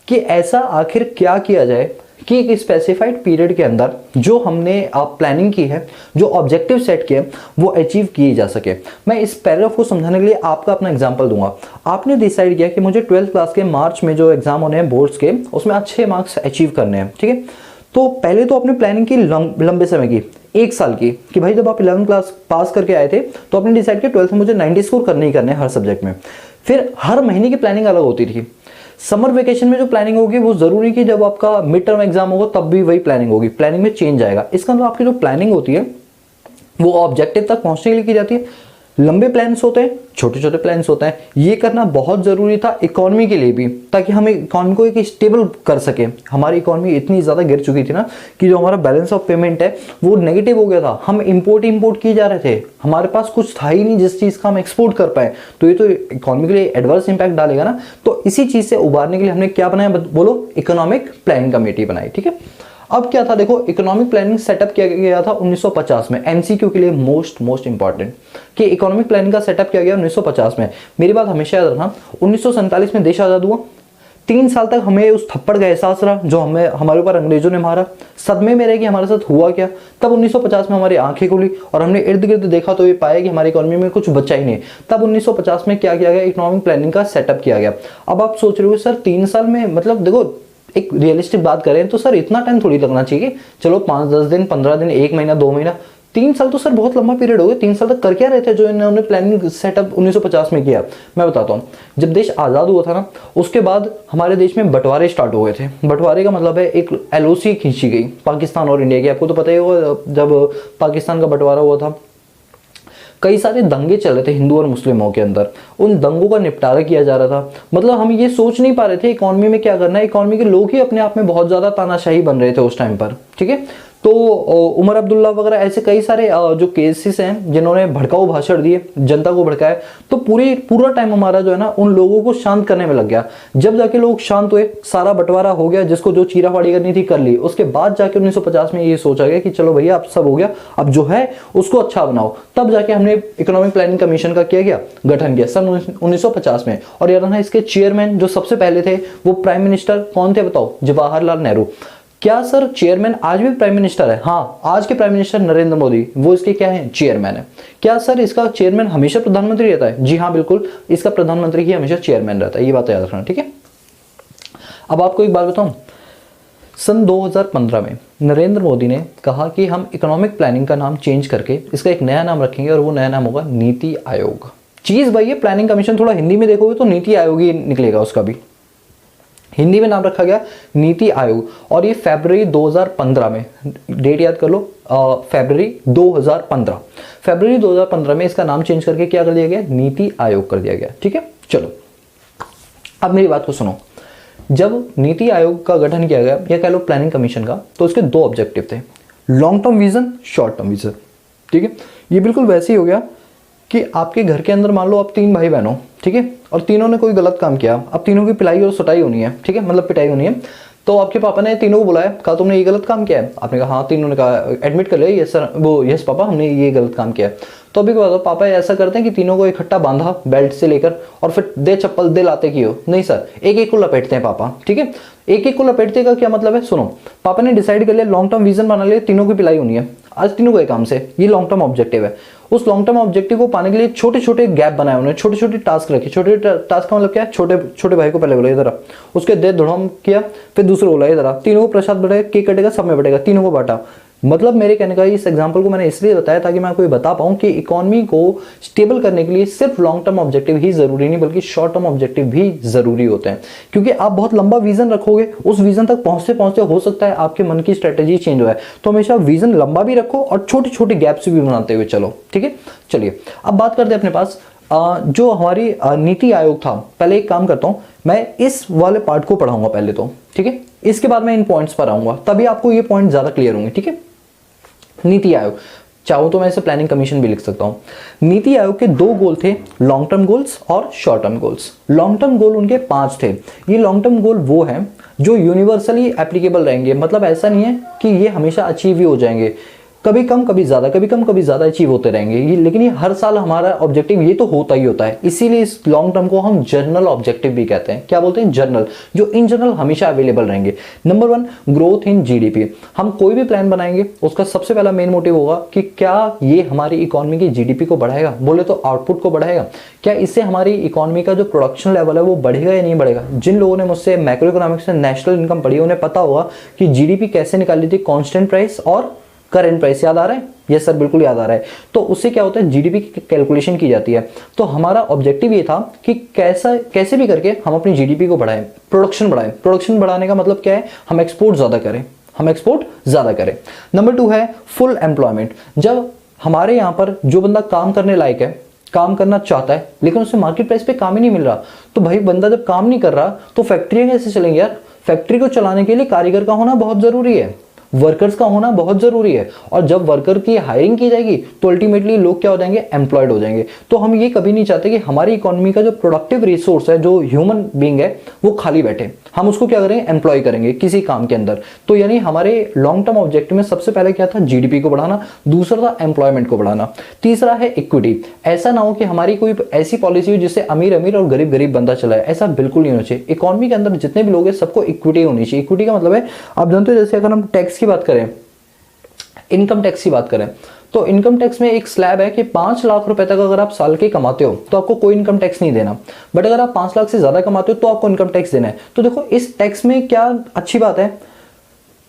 कि ऐसा आखिर क्या किया जाए कि एक स्पेसिफाइड पीरियड के अंदर जो हमने प्लानिंग की है, जो ऑब्जेक्टिव सेट किए वो अचीव किए जा सके। मैं इस पैराग्राफ को समझाने के लिए आपका अपना एग्जांपल दूंगा। आपने डिसाइड किया कि मुझे 12th क्लास के मार्च में जो एग्जाम होने हैं बोर्ड्स के, उसमें अच्छे मार्क्स अचीव करने हैं, ठीक है। तो पहले तो आपने प्लानिंग की लंबे समय की, 1 साल की, कि भाई जब आप 11th क्लास पास करके आए थे तो आपने डिसाइड किया 12th में मुझे 90 स्कोर करने ही करने हर सब्जेक्ट में। फिर हर महीने की प्लानिंग अलग होती थी। समर वेकेशन में जो प्लानिंग होगी वो जरूरी कि जब आपका मिड टर्म एग्जाम होगा तब भी वही प्लानिंग होगी, प्लानिंग में चेंज आएगा। इसका मतलब आपकी जो प्लानिंग होती है वो ऑब्जेक्टिव तक पहुंचने के लिए की जाती है। लंबे प्लान्स होते हैं, छोटे छोटे प्लान्स होते हैं। ये करना बहुत जरूरी था इकोनॉमी के लिए भी, ताकि हम इकोनॉमी को एक स्टेबल कर सके। हमारी इकोनॉमी इतनी ज्यादा गिर चुकी थी ना कि जो हमारा बैलेंस ऑफ पेमेंट है वो नेगेटिव हो गया था। हम इंपोर्ट किए जा रहे थे, हमारे पास कुछ था ही नहीं जिस चीज का हम एक्सपोर्ट कर पाए। तो ये तो इकोनॉमी के लिए एडवर्स इंपैक्ट डालेगा ना। तो इसी चीज से उबारने के लिए हमने क्या बनाया, बोलो, इकोनॉमिक प्लानिंग कमेटी बनाई, ठीक है। अब क्या था, देखो, इकोनॉमिक प्लानिंग सेटअप किया गया था 1950 में। एमसीक्यू के लिए मोस्ट इंपॉर्टेंट कि इकोनॉमिक प्लानिंग का सेटअप किया गया 1950 में। मेरी बात हमेशा याद रखना, 1947 में देश आजाद हुआ। 3 साल तक हमें उस थप्पड़ का एहसास रहा जो हमारे ऊपर अंग्रेजों ने मारा, सदमे में रहे कि हमारे साथ हुआ क्या। तब 1950 में हमारी आंखें खुली और हमने इर्द गिर्द देखा तो ये पाया कि हमारी इकोनॉमी में कुछ बचा ही नहीं। तब 1950 में क्या किया गया, इकोनॉमिक प्लानिंग का सेटअप किया गया। अब आप सोच रहे हो सर 3 साल में, मतलब देखो एक रियलिस्टिक बात करें तो सर इतना टाइम थोड़ी लगना चाहिए। चलो 5-10 दिन, 15 दिन, 1 महीना, 2 महीना, 3 साल तो सर बहुत लंबा पीरियड हो गया। 3 साल तक कर क्या रहे थे जो इन्होंने प्लानिंग सेटअप 1950 में किया। मैं बताता हूँ, जब देश आज़ाद हुआ था ना, उसके बाद हमारे देश में बंटवारे स्टार्ट हो गए थे। बंटवारे का मतलब है एक LOC खींची गई पाकिस्तान और इंडिया की। आपको तो पता ही होगा जब पाकिस्तान का बंटवारा हुआ था कई सारे दंगे चल रहे थे हिंदू और मुस्लिमों के अंदर। उन दंगों का निपटारा किया जा रहा था। मतलब हम ये सोच नहीं पा रहे थे इकोनॉमी में क्या करना है। इकोनॉमी के लोग ही अपने आप में बहुत ज्यादा तानाशाही बन रहे थे उस टाइम पर, ठीक है। तो उमर अब्दुल्ला वगैरह ऐसे कई सारे जो केसेस हैं जिन्होंने भड़काऊ भाषण दिए, जनता को भड़काया। तो पूरा टाइम हमारा जो है ना उन लोगों को शांत करने में लग गया। जब जाके लोग शांत हुए, सारा बंटवारा हो गया, जिसको जो चीराफाड़ी करनी थी कर ली। उसके बाद जाके 1950 में ये सोचा गया कि चलो भैया अब सब हो गया, अब जो है उसको अच्छा बनाओ। तब जाके हमने इकोनॉमिक प्लानिंग कमीशन का किया गया गठन किया सन 1950 में। और याद रखना इसके चेयरमैन जो सबसे पहले थे वो प्राइम मिनिस्टर कौन थे, बताओ, जवाहरलाल नेहरू। क्या सर चेयरमैन आज भी प्राइम मिनिस्टर है? हाँ, आज के प्राइम मिनिस्टर नरेंद्र मोदी वो इसके क्या है, चेयरमैन है। क्या सर इसका चेयरमैन हमेशा प्रधानमंत्री रहता है? जी हाँ बिल्कुल, इसका प्रधानमंत्री ही हमेशा चेयरमैन रहता है। ये बात याद रखना, ठीक है। अब आपको एक बात बताऊं, सन 2015 में नरेंद्र मोदी ने कहा कि हम इकोनॉमिक प्लानिंग का नाम चेंज करके इसका एक नया नाम रखेंगे और वो नया नाम होगा नीति आयोग। चीज भाई ये प्लानिंग कमीशन, थोड़ा हिंदी में देखोगे तो नीति आयोग ही निकलेगा, उसका भी हिंदी में नाम रखा गया नीति आयोग। और ये फरवरी 2015 में, डेट याद कर लो, फरवरी 2015 में इसका नाम चेंज करके क्या कर दिया गया, नीति आयोग कर दिया गया, ठीक है। चलो अब मेरी बात को सुनो। जब नीति आयोग का गठन किया गया या कह लो प्लानिंग कमीशन का, तो उसके 2 ऑब्जेक्टिव थे, long term vision, short term vision, ठीक है। ये बिल्कुल वैसे ही हो गया कि आपके घर के अंदर मान लो आप 3 भाई बहन हो, ठीक है, और तीनों ने कोई गलत काम किया। अब तीनों की पिटाई और सुटाई होनी है, ठीक है, मतलब पिटाई होनी है। तो आपके पापा ने तीनों को बुलाया, कहा तुमने ये गलत काम किया है। आपने कहा हाँ, तीनों ने कहा एडमिट कर लिया, यस सर, वो यस पापा हमने ये गलत काम किया है। तो अभी बताओ, पापा ऐसा करते हैं कि तीनों को इकट्ठा बांधा बेल्ट से लेकर और फिर दे चप्पल दे लाते की हो? नहीं सर, एक एक को लपेटते हैं पापा, ठीक है। एक एक को लपेटते का क्या मतलब है, सुनो। पापा ने डिसाइड कर लिया, लॉन्ग टर्म विजन बना लिया, तीनों की पिलाई होनी है आज तीनों को एक काम से। ये लॉन्ग टर्म ऑब्जेक्टिव है। उस लॉन्ग टर्म ऑब्जेक्टिव को पाने के लिए छोटे छोटे गैप बनाए उन्होंने, छोटे छोटे टास्क रखे। छोटे टास्क का मतलब क्या है, छोटे भाई को पहले बोला इधर, उसके दे धड़म किया, फिर दूसरे बोला इधर, तीनों को प्रसाद बढ़ेगा, केक कटेगा, सब में बढ़ेगा, तीनों को बांटा। मतलब मेरे कहने का इस एग्जांपल को मैंने इसलिए बताया ताकि मैं आपको ये बता पाऊं कि इकोनॉमी को स्टेबल करने के लिए सिर्फ लॉन्ग टर्म ऑब्जेक्टिव ही जरूरी नहीं बल्कि शॉर्ट टर्म ऑब्जेक्टिव भी जरूरी होते हैं। क्योंकि आप बहुत लंबा विजन रखोगे, उस विजन तक पहुंचते पहुंचते हो सकता है आपके मन की स्ट्रेटेजी चेंज हो जाए। तो हमेशा विजन लंबा भी रखो और छोटे छोटे गैप्स भी बनाते हुए चलो। ठीक है, चलिए अब बात करते हैं अपने पास जो हमारी नीति आयोग था। पहले एक काम करता हूं, मैं इस वाले पार्ट को पढ़ाऊंगा पहले तो, ठीक है, इसके बाद मैं इन पॉइंट्स पर आऊंगा, तभी आपको ये पॉइंट ज्यादा क्लियर होंगे। ठीक है, नीति आयोग, चाहूं तो मैं इसे प्लानिंग कमीशन भी लिख सकता हूं। नीति आयोग के 2 गोल थे, लॉन्ग टर्म गोल्स और short term goals. Long term goal उनके 5 थे। ये लॉन्ग टर्म गोल वो हैं जो यूनिवर्सली एप्लीकेबल रहेंगे, मतलब ऐसा नहीं है कि ये हमेशा अचीव ही हो जाएंगे, कभी कम कभी ज्यादा, कभी कम कभी ज्यादा अचीव होते रहेंगे ये, लेकिन ये हर साल हमारा ऑब्जेक्टिव ये तो होता ही होता है। इसीलिए इस लॉन्ग टर्म को हम जनरल ऑब्जेक्टिव भी कहते हैं। क्या बोलते हैं? जनरल, जो इन जनरल हमेशा अवेलेबल रहेंगे। Number 1, growth in GDP. हम कोई भी प्लान बनाएंगे उसका सबसे पहला मेन मोटिव होगा कि क्या ये हमारी इकोनॉमी की जीडीपी को बढ़ाएगा, बोले तो आउटपुट को बढ़ाएगा। क्या इससे हमारी इकोनॉमी का जो प्रोडक्शन लेवल है वो बढ़ेगा या नहीं बढ़ेगा। जिन लोगों ने मुझसे मैक्रो इकोनॉमिक्स में नेशनल इनकम पढ़ी उन्हें पता होगा कि जीडीपी कैसे निकाली थी, कांस्टेंट प्राइस और करंट प्राइस। याद आ रहा है? यस सर, बिल्कुल याद आ रहा है। तो उससे क्या होता है, जीडीपी की कैलकुलेशन की जाती है। तो हमारा ऑब्जेक्टिव ये था कि कैसे भी करके हम अपनी जीडीपी को बढ़ाएं, प्रोडक्शन बढ़ाएं। प्रोडक्शन बढ़ाने का मतलब क्या है, हम एक्सपोर्ट ज्यादा करें, हम एक्सपोर्ट ज्यादा करें। नंबर 2 है फुल एम्प्लॉयमेंट। जब हमारे यहाँ पर जो बंदा काम करने लायक है, काम करना चाहता है, लेकिन उसे मार्केट प्राइस पे काम ही नहीं मिल रहा, तो भाई बंदा जब काम नहीं कर रहा तो फैक्ट्रियां कैसे चलेंगी यार। फैक्ट्री को चलाने के लिए कारीगर का होना बहुत जरूरी है, वर्कर्स का होना बहुत जरूरी है। और जब वर्कर की हायरिंग की जाएगी तो अल्टीमेटली लोग क्या हो जाएंगे, एम्प्लॉयड हो जाएंगे। तो हम ये कभी नहीं चाहते कि हमारी इकोनॉमी का जो प्रोडक्टिव रिसोर्स है, जो ह्यूमन बीइंग है, वो खाली बैठे। हम उसको क्या करेंगे, एम्प्लॉय करेंगे किसी काम के अंदर। तो यानी हमारे लॉन्ग टर्म ऑब्जेक्टिव में सबसे पहले क्या था, जीडीपी को बढ़ाना। दूसरा था एम्प्लॉयमेंट को बढ़ाना। तीसरा है इक्विटी। ऐसा ना हो कि हमारी कोई ऐसी पॉलिसी हो जिससे अमीर अमीर और गरीब गरीब बंदा चलाए, ऐसा बिल्कुल नहीं होना चाहिए। इकोनॉमी के अंदर जितने भी लोग हैं सबको इक्विटी होनी चाहिए। इक्विटी का मतलब है, आप जानते हो, जैसे अगर हम टैक्स की बात करें, इनकम टैक्स की बात करें, तो इनकम टैक्स में एक स्लैब है कि 5 लाख रुपए तक अगर आप साल के कमाते हो तो आपको कोई इनकम टैक्स नहीं देना। बट अगर आप 5 लाख से ज्यादा कमाते हो तो आपको इनकम टैक्स देना है। तो देखो इस टैक्स में क्या अच्छी बात है,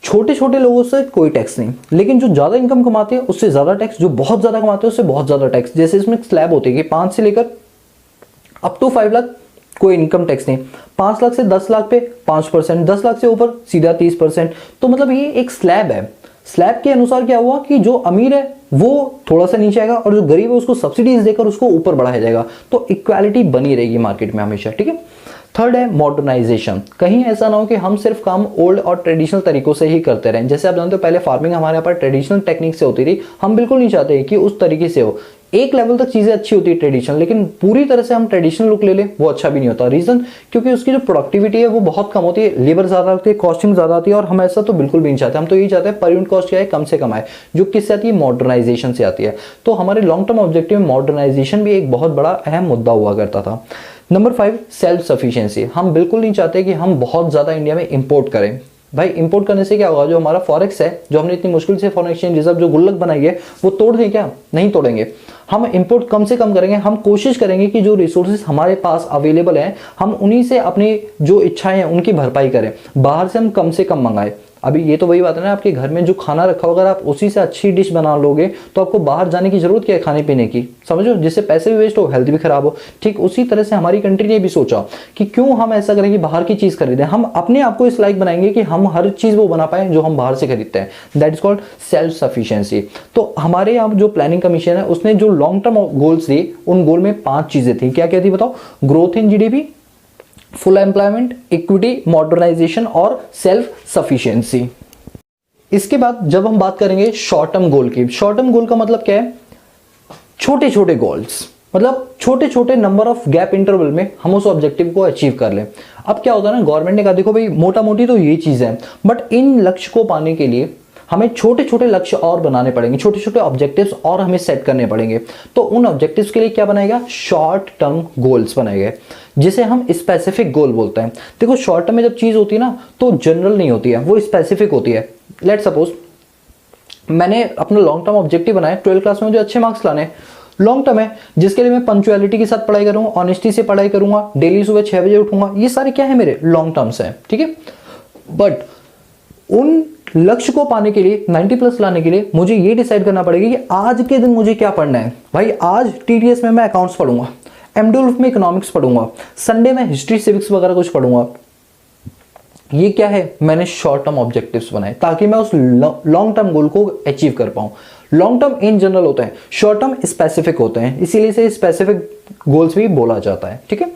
छोटे छोटे लोगों से कोई टैक्स नहीं, लेकिन जो ज्यादा इनकम कमाते हैं उससे ज्यादा टैक्स, जो बहुत ज्यादा कमाते हैं उससे बहुत ज्यादा टैक्स। जैसे इसमें स्लैब होती है कि 5 से लेकर अप टू 5 लाख कोई इनकम टैक्स नहीं, 5 लाख से 10 लाख पे 5%, 10 लाख से ऊपर सीधा 30%। तो मतलब ये एक स्लैब है। स्लैब के अनुसार क्या हुआ कि जो अमीर है वो थोड़ा सा नीचे आएगा और जो गरीब है उसको सब्सिडीज देकर उसको ऊपर बढ़ाया जाएगा। तो इक्वालिटी बनी रहेगी मार्केट में हमेशा। ठीक है, थर्ड है मॉडर्नाइजेशन। कहीं ऐसा ना हो कि हम सिर्फ काम ओल्ड और ट्रेडिशनल तरीकों से ही करते रहें। जैसे आप जानते हो पहले फार्मिंग हमारे यहाँ पर ट्रेडिशनल टेक्निक से होती थी, हम बिल्कुल नहीं चाहते कि उस तरीके से हो। एक लेवल तक चीजें अच्छी होती है ट्रेडिशनल, लेकिन पूरी तरह से हम ट्रेडिशनल लुक ले ले वो अच्छा भी नहीं होता। रीजन क्योंकि उसकी जो प्रोडक्टिविटी है वो बहुत कम होती है, लेबर ज्यादा होती है, कॉस्टिंग ज्यादा आती है, और हम ऐसा तो बिल्कुल भी नहीं चाहते। हम तो यही चाहते हैं पर यूनिट कॉस्ट क्या है, कम से कम आए, जो किससे आती है, मॉडर्नाइजेशन से आती है। तो हमारे लॉन्ग टर्म ऑब्जेक्टिव में मॉडर्नाइजेशन भी एक बहुत बड़ा अहम मुद्दा हुआ करता था। Number 5 self sufficiency. हम बिल्कुल नहीं चाहते कि हम बहुत ज्यादा इंडिया में इंपोर्ट करें। भाई इंपोर्ट करने से क्या होगा, जो हमारा फॉरेक्स है, जो हमने इतनी मुश्किल से फॉरेन एक्सचेंज रिजर्व जो गुल्लक बनाई है, वो तोड़ दें क्या? नहीं तोड़ेंगे। हम इंपोर्ट कम से कम करेंगे। हम कोशिश करेंगे कि जो रिसोर्सेज हमारे पास अवेलेबल हैं हम उन्हीं से अपनी जो इच्छाएं हैं उनकी भरपाई करें। बाहर से हम कम से कम मंगाएं। अभी ये तो वही बात है ना, आपके घर में जो खाना रखा होगा, अगर आप उसी से अच्छी डिश बना लोगे तो आपको बाहर जाने की जरूरत क्या है खाने पीने की, समझो, जिससे पैसे भी वेस्ट हो, हेल्थ भी खराब हो। ठीक उसी तरह से हमारी कंट्री ने भी सोचा कि क्यों हम ऐसा करें कि बाहर की चीज खरीदें। हम अपने आप को इस लायक बनाएंगे कि हम हर चीज वो बना पाए जो हम बाहर से खरीदते हैं। That is called self sufficiency. तो हमारे यहाँ जो प्लानिंग कमीशन है उसने जो लॉन्ग टर्म गोल्स दिए, उन गोल में 5 चीजें थी। क्या क्या थी बताओ? Growth in GDP, full employment, equity, modernisation और सेल्फ सफिशिएंसी। इसके बाद जब हम बात करेंगे शॉर्ट टर्म गोल की, शॉर्ट टर्म गोल का मतलब क्या है? छोटे छोटे गोल्स, मतलब छोटे छोटे नंबर ऑफ गैप इंटरवल में हम उस ऑब्जेक्टिव को अचीव कर लें। अब क्या होता है ना, गवर्नमेंट ने कहा देखो भाई मोटा मोटी तो ये चीज है, बट इन लक्ष्य को पाने के लिए हमें छोटे छोटे लक्ष्य और बनाने पड़ेंगे, छोटे छोटे ऑब्जेक्टिव्स और हमें सेट करने पड़ेंगे। तो उन ऑब्जेक्टिव्स के लिए क्या बनाएगा? शॉर्ट टर्म गोल्स बनाएंगे, जिसे हम स्पेसिफिक गोल बोलते हैं। देखो शॉर्ट टर्म में जब चीज होती है ना तो जनरल नहीं होती है, वो स्पेसिफिक होती है। लेट सपोज मैंने अपना लॉन्ग टर्म ऑब्जेक्टिव बनाया 12th क्लास में मुझे अच्छे मार्क्स लाने, लॉन्ग टर्म है, जिसके लिए मैं पंक्चुअलिटी के साथ पढ़ाई करूंगा, ऑनेस्टी से पढ़ाई करूंगा, डेली सुबह 6 बजे उठूंगा। ये सारे क्या है? मेरे लॉन्ग टर्म्स है। ठीक है, बट उन लक्ष्य को पाने के लिए 90 प्लस लाने के लिए मुझे ये डिसाइड करना पड़ेगा कि आज के दिन मुझे क्या पढ़ना है। भाई आज टीडीएस में मैं अकाउंट्स पढ़ूंगा, एमडीएलएफ में इकोनॉमिक्स पढ़ूंगा, संडे में हिस्ट्री सिविक्स वगैरह कुछ पढ़ूंगा। ये क्या है, मैंने शॉर्ट टर्म ऑब्जेक्टिव्स बनाए ताकि मैं उस लॉन्ग टर्म गोल को अचीव कर पाऊं। लॉन्ग टर्म इन जनरल होते हैं, शॉर्ट टर्म स्पेसिफिक होते हैं, इसीलिए इसे स्पेसिफिक गोल्स भी बोला जाता है। ठीक है,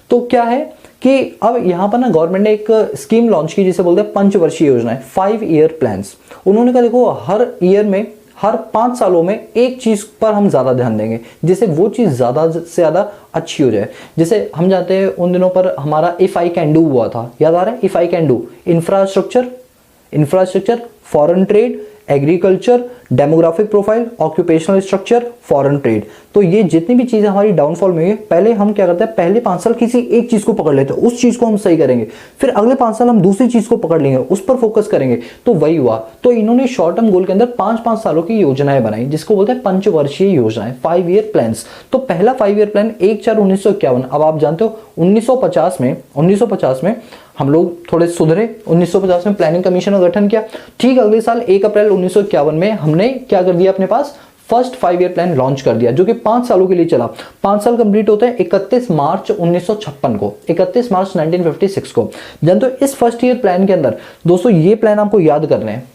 तो क्या है कि अब यहां पर ना गवर्नमेंट ने एक स्कीम लॉन्च की जिसे बोलते हैं पंचवर्षीय योजनाएं, 5 ईयर प्लान्स। उन्होंने कहा देखो हर ईयर में, हर 5 सालों में एक चीज पर हम ज्यादा ध्यान देंगे जिससे वो चीज ज्यादा से ज्यादा अच्छी हो जाए। जैसे हम जानते हैं उन दिनों पर हमारा इफ आई कैन डू हुआ था, याद आ रहा है? If I can do, infrastructure, foreign trade, agriculture, demographic profile, occupational structure, foreign trade. तो ये जितनी भी चीजें हमारी डाउनफॉल में है, पहले हम क्या करते हैं, पहले 5 साल किसी एक चीज को पकड़ लेते हैं, उस चीज को हम सही करेंगे, फिर अगले 5 साल हम दूसरी चीज को पकड़ लेंगे, उस पर फोकस करेंगे। तो वही हुआ। तो इन्होंने शॉर्ट टर्म गोल के अंदर 5-5 सालों की योजनाएं बनाई जिसको बोलते हैं पंचवर्षीय योजनाएं, 5 ईयर प्लान्स। तो पहला 5 ईयर प्लान 1/4/1951। अब आप जानते हो 1950 में हम लोग थोड़े सुधरे, 1950 में प्लानिंग कमीशन का गठन किया। ठीक अगले साल 1 अप्रैल 1951 में हमने क्या कर दिया, अपने पास फर्स्ट 5 ईयर प्लान लॉन्च कर दिया जो कि 5 सालों के लिए चला। 5 साल कंप्लीट होते हैं 31 मार्च 1956 को, 31 मार्च 1956 को। जानते हो इस फर्स्ट ईयर प्लान के अंदर दोस्तों ये प्लान आपको याद करने हैं,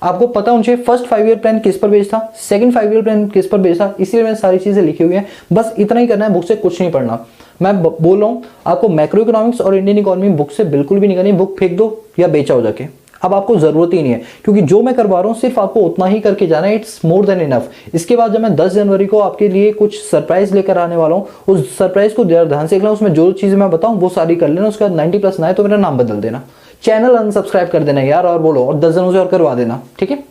आपको पता होना चाहिए फर्स्ट 5 ईयर प्लान किस पर बेस्ड था, सेकंड 5 ईयर प्लान किस पर बेस्ड था, इसलिए मैंने सारी चीजें लिखी हुई हैं। बस इतना ही करना है, बुक से कुछ नहीं पढ़ना। मैं बोल रहा हूं आपको मैक्रो इकोनॉमिक्स और इंडियन इकोनॉमी बुक से बिल्कुल भी नहीं करनी, बुक फेंक दो या बेचा हो जाके, अब आपको जरूरत ही नहीं है, क्योंकि जो मैं करवा रहा हूं सिर्फ आपको उतना ही करके जाना है, इट्स मोर देन इनफ। इसके बाद जब मैं 10 जनवरी को आपके लिए कुछ सरप्राइज लेकर आने वाला हूं, उस सरप्राइज को ध्यान से देखना, उसमें जो चीजें मैं बताऊं वो सारी कर लेना, उसके बाद 90 प्लस ना है तो मेरा नाम बदल देना, चैनल अनसब्सक्राइब कर देना यार, और बोलो और 10 जनों से और करवा देना, ठीक है?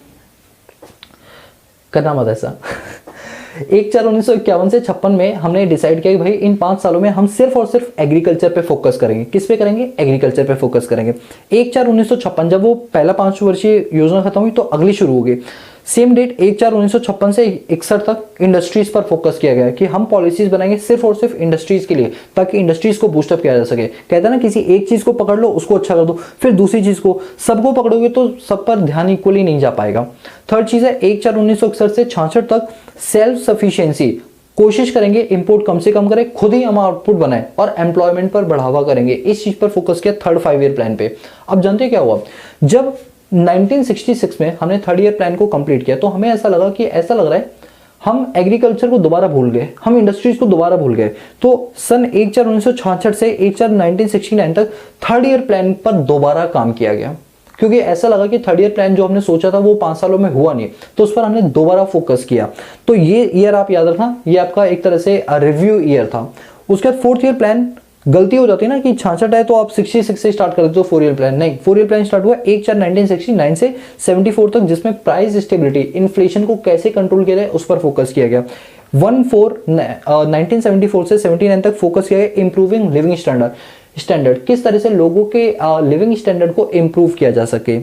करना मत ऐसा। 1/4/1951 से 56 में हमने डिसाइड किया कि भाई इन 5 सालों में हम सिर्फ और सिर्फ एग्रीकल्चर पे फोकस करेंगे। किस पे करेंगे? एग्रीकल्चर पे फोकस करेंगे। 1/4/1956 जब वो पहला 5 वर्षीय योजना खत्म हुई तो अगली शुरू हो गई। सेम डेट 1/4/1956 से 61 तक इंडस्ट्रीज पर फोकस किया गया कि हम पॉलिसीज बनाएंगे सिर्फ और सिर्फ इंडस्ट्रीज के लिए, ताकि इंडस्ट्रीज को बूस्टअप किया जा सके। कहते हैं ना किसी एक चीज को पकड़ लो, उसको अच्छा कर दो, फिर दूसरी चीज को, सबको पकड़ोगे तो सब पर ध्यान इक्वली नहीं जा पाएगा। थर्ड चीज है 1/4/1961 से 66 तक सेल्फ सफिशिएंसी, कोशिश करेंगे इंपोर्ट कम से कम करें, खुद ही हम आउटपुट बनाएं और एम्प्लॉयमेंट पर बढ़ावा करेंगे। इस चीज पर फोकस किया थर्ड 5 ईयर प्लान पे। अब जानते हैं क्या हुआ, जब 1966 में हमने 3rd ईयर प्लान को कंप्लीट किया तो हमें ऐसा लगा कि ऐसा लग रहा है हम एग्रीकल्चर को दोबारा भूल गए, हम इंडस्ट्रीज को दोबारा भूल गए। तो सन 1/4/1966 से 1/4/1969 तक 3rd ईयर प्लान पर दोबारा काम किया गया, क्योंकि ऐसा लगा कि 3rd ईयर प्लान जो हमने सोचा था वो 5 सालों में हुआ नहीं, तो उस पर हमने दोबारा फोकस किया। तो ये ईयर आप याद रखना, ये आपका एक तरह से रिव्यू ईयर था। उसके बाद 4th ईयर प्लान, गलती हो जाती है ना कि 66 है तो आप 66 से स्टार्ट कर देते हो 4 ईयर प्लान, नहीं, 4 ईयर प्लान स्टार्ट हुआ 1/4/1969 से 74 तक, जिसमें प्राइस स्टेबिलिटी, इन्फ्लेशन को कैसे कंट्रोल किया जाए उस पर फोकस किया गया। 1974 से 79 तक फोकस किया गया इंप्रूविंग लिविंग स्टैंडर्ड, किस तरह से लोगों के लिविंग स्टैंडर्ड को इंप्रूव किया जा सके।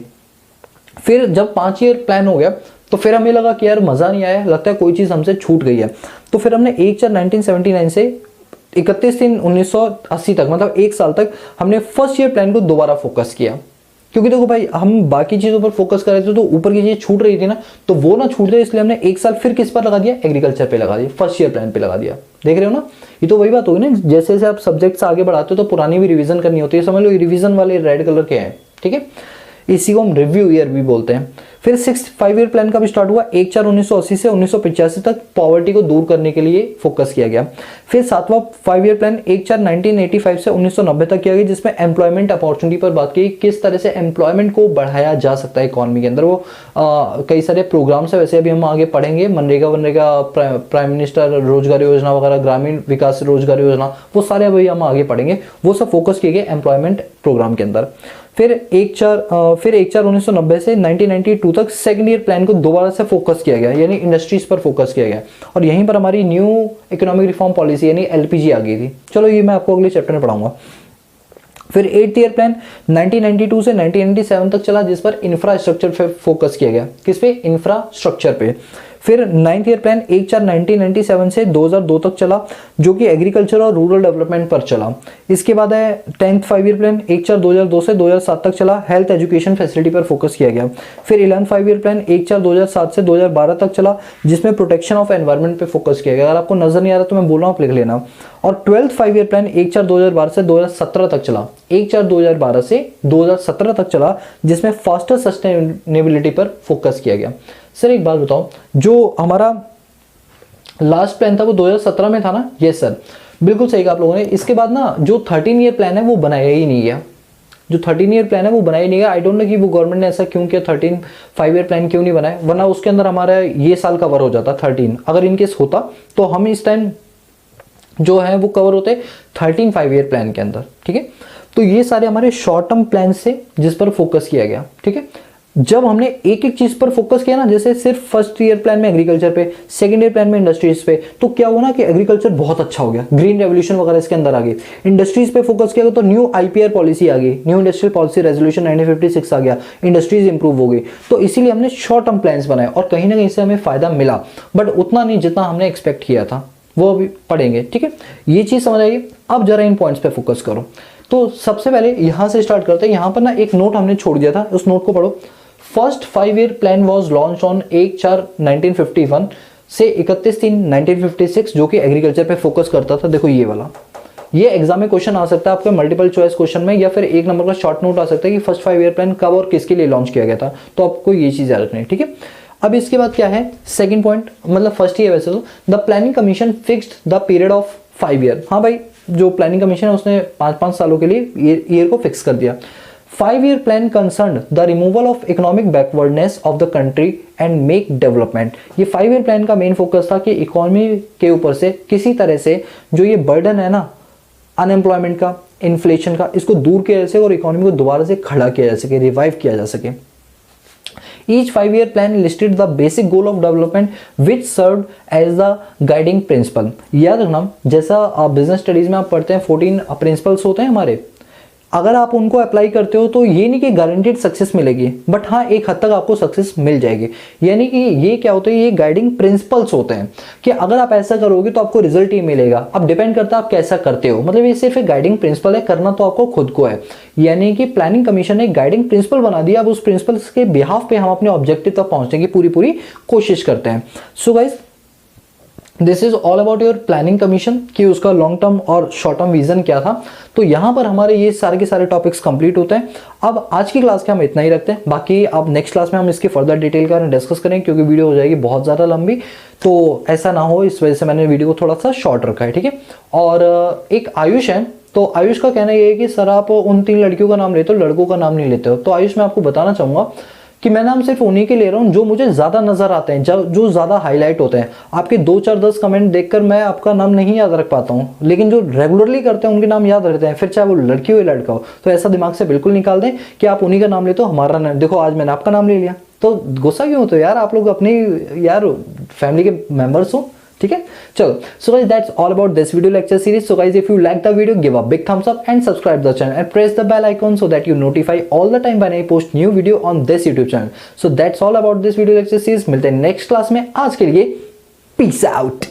फिर जब 5 ईयर प्लान हो गया तो फिर हमें लगा कि यार मजा नहीं आया, लगता है कोई चीज हमसे छूट गई है, तो फिर हमने 1/4/1979 से 31/3/1980 तक, मतलब 1 साल तक हमने फर्स्ट ईयर प्लान को दोबारा फोकस किया। क्योंकि देखो भाई हम बाकी चीजों पर फोकस कर रहे थे तो ऊपर की चीज छूट रही थी ना, तो वो ना छूट जाए इसलिए हमने 1 साल फिर किस पर लगा दिया, एग्रीकल्चर पे लगा दिया, फर्स्ट ईयर प्लान पे लगा दिया। देख रहे हो ना, ये तो वही बात होगी ना, जैसे जैसे आप सब्जेक्ट्स आगे बढ़ाते हो तो पुरानी भी रिवीजन करनी होती है, समझ लो रिवीजन वाले रेड कलर के हैं, ठीक है? इसी को हम रिव्यू ईयर भी बोलते हैं। फिर 6th 5 ईयर प्लान का भी स्टार्ट हुआ 1/4/1980 से 1985 तक, पॉवर्टी को दूर करने के लिए फोकस किया गया। फिर 7वां 5 ईयर प्लान 1/4/1985 से 1990 तक किया गया, जिसमें एम्प्लॉयमेंट अपॉर्चुनिटी पर बात की, किस तरह से एम्प्लॉयमेंट को बढ़ाया जा सकता है इकोनॉमी के अंदर। वो कई सारे प्रोग्राम्स है, वैसे अभी हम आगे पढ़ेंगे, मनरेगा, प्राइम मिनिस्टर रोजगार योजना वगैरह, ग्रामीण विकास रोजगार योजना, वो सारे अभी हम आगे पढ़ेंगे, वो सब फोकस किए गए एम्प्लॉयमेंट प्रोग्राम के अंदर। फिर 1/4/1990 से 1992 तक सेकंड ईयर प्लान को दोबारा से फोकस किया गया, यानी इंडस्ट्रीज पर फोकस किया गया, और यहीं पर हमारी न्यू इकोनॉमिक रिफॉर्म पॉलिसी यानी एलपीजी आ गई थी। चलो ये मैं आपको अगले चैप्टर में पढ़ाऊंगा। फिर 8th ईयर प्लान 1992 से 1997 तक चला, जिस पर इंफ्रास्ट्रक्चर पे फोकस किया गया। किस पे? इंफ्रास्ट्रक्चर पे। फिर 9th ईयर प्लान 1/4/1997 से 2002 तक चला, जो कि एग्रीकल्चर और रूरल डेवलपमेंट पर चला। इसके बाद है 10th 5 ईयर प्लान 1/4/2002 से 2007 तक चला, हेल्थ एजुकेशन फैसिलिटी पर फोकस किया गया। फिर 11th 5 ईयर प्लान 1/4/2007 से 2012 तक चला, जिसमें प्रोटेक्शन ऑफ एनवायरनमेंट पे फोकस किया गया। अगर आपको नजर नहीं आ रहा तो मैं बोल रहा हूँ, आप लिख लेना। और 12th 5 ईयर प्लान 1/4/2012 से 2017 तक चला, 1/4/2012 से 2017 तक चला, जिसमें फास्टर सस्टेनेबिलिटी पर फोकस किया गया। सर एक बात बताओ, जो हमारा लास्ट प्लान था वो 2017 में था ना? यस सर, बिल्कुल सही कहा आप लोगों ने। इसके बाद ना जो 13 ईयर प्लान है वो बनाया ही नहीं गया, जो 13 ईयर प्लान है वो बनाया नहीं गया। आई डोंट नो कि वो गवर्नमेंट ने ऐसा क्यों किया, 13 5 ईयर प्लान क्यों नहीं बनाया, वरना उसके अंदर हमारा ये साल कवर हो जाता 13। अगर इनकेस होता तो हम इस टाइम जो है वो कवर होते 13 5 ईयर प्लान के अंदर, ठीक है। तो ये सारे हमारे शॉर्ट टर्म प्लान से जिस पर फोकस किया गया, ठीक है। जब हमने एक एक चीज पर फोकस किया ना, जैसे सिर्फ फर्स्ट ईयर प्लान में एग्रीकल्चर पे, सेकंड ईयर प्लान में इंडस्ट्रीज पे, तो क्या हुआ ना कि एग्रीकल्चर बहुत अच्छा हो गया, ग्रीन रेवोल्यूशन वगैरह इसके अंदर आ गई। इंडस्ट्रीज पे फोकस किया तो न्यू आईपीआर पॉलिसी आ गई, न्यू इंडस्ट्रियल पॉलिसी रेजोल्यूशन 1956 आ गया, इंडस्ट्रीज इंप्रूव हो गई। तो इसीलिए हमने शॉर्ट टर्म प्लान्स बनाए और कहीं ना कहीं से हमें फायदा मिला, बट उतना नहीं जितना हमने एक्सपेक्ट किया था, वो अभी पढ़ेंगे, ठीक है। ये चीज समझ आइए। अब जरा इन पॉइंट्स पे फोकस करो। तो सबसे पहले यहां से स्टार्ट करते हैं। यहां पर ना एक नोट हमने छोड़ दिया था, उस नोट को पढ़ो। First 5 year plan was launch on 1/4/1951 से 31/3/1956, जो कि एग्रीकल्चर पे फोकस करता था। देखो ये वाला, ये एग्जाम में क्वेश्चन आ सकता है आपके मल्टीपल चॉइस क्वेश्चन में, या फिर एक नंबर का शॉर्ट नोट आ सकता है कि फर्स्ट 5 ईयर प्लान कब और किसके लिए लॉन्च किया गया था। तो आपको ये चीज याद रखनी है, ठीक है। अब इसके बाद क्या है, सेकंड पॉइंट, मतलब फर्स्ट ही है वैसे तो, the planning commission fixed the period of 5 year. हाँ भाई, जो प्लानिंग कमीशन है उसने 5-5 सालों के लिए ईयर को फिक्स कर दिया। 5 year plan concern the removal of economic backwardness of the country and make development. ये 5 ईयर प्लान का मेन फोकस था कि इकोनॉमी के ऊपर से किसी तरह से जो ये बर्डन है ना अनएम्प्लॉयमेंट का, इन्फ्लेशन का, इसको दूर किया जा सके और इकोनॉमी को दोबारा से खड़ा किया जा सके, रिवाइव किया जा सके। Each 5 year plan listed the basic goal of development which served as the guiding principle। याद रखना, जैसा बिजनेस स्टडीज में आप पढ़ते हैं 14 प्रिंसिपल्स होते हैं हमारे, अगर आप उनको अप्लाई करते हो तो ये नहीं कि गारंटीड सक्सेस मिलेगी, बट हाँ एक हद तक आपको सक्सेस मिल जाएगी। यानी कि ये क्या होता है, ये गाइडिंग प्रिंसिपल्स होते हैं कि अगर आप ऐसा करोगे तो आपको रिजल्ट ही मिलेगा। अब डिपेंड करता है आप कैसा करते हो, मतलब ये सिर्फ एक गाइडिंग प्रिंसिपल है, करना तो आपको खुद को है। यानी कि प्लानिंग कमीशन ने एक गाइडिंग प्रिंसिपल बना दिया, अब उस प्रिंसिपल्स के बिहाफ पे हम अपने ऑब्जेक्टिव तक पहुंचने की पूरी कोशिश करते हैं। So guys, this is all about your planning commission कि उसका लॉन्ग टर्म और शॉर्ट टर्म विजन क्या था। तो यहां पर हमारे ये सारे के सारे टॉपिक्स कंप्लीट होते हैं। अब आज की क्लास के हम इतना ही रखते हैं, बाकी अब नेक्स्ट क्लास में हम इसकी फर्दर डिटेल का डिस्कस करेंगे, क्योंकि वीडियो हो जाएगी बहुत ज़्यादा लंबी, तो ऐसा ना हो, इस वजह से मैंने वीडियो को थोड़ा सा शॉर्ट रखा है, ठीक है। और एक आयुष है, तो आयुष का कहना ये है कि सर आप उन 3 लड़कियों का नाम लेते हो, लड़कों का नाम नहीं लेते हो। तो आयुष मैं आपको बताना चाहूँगा कि मैं नाम सिर्फ उन्हीं के ले रहा हूँ जो मुझे ज़्यादा नज़र आते हैं, जो ज़्यादा हाईलाइट होते हैं। आपके 2 4 10 कमेंट देखकर मैं आपका नाम नहीं याद रख पाता हूँ, लेकिन जो रेगुलरली करते हैं उनके नाम याद रहते हैं, फिर चाहे वो लड़की हो या लड़का हो। तो ऐसा दिमाग से बिल्कुल निकाल दें कि आप उन्हीं का नाम लेते हो, हमारा नाम। देखो आज मैंने आपका नाम ले लिया, तो गुस्सा क्यों होते हो यार, आप लोग अपनी यार फैमिली के मेंबर्स हो, ठीक है। चलो, so guys that's all about this video lecture series. So guys, if you like the video, give a big thumbs up and subscribe the channel and press the bell icon so that you notify all the time when I post new video on this YouTube channel. So that's all about this video lecture series. मिलते हैं next class में, आज के लिए peace out.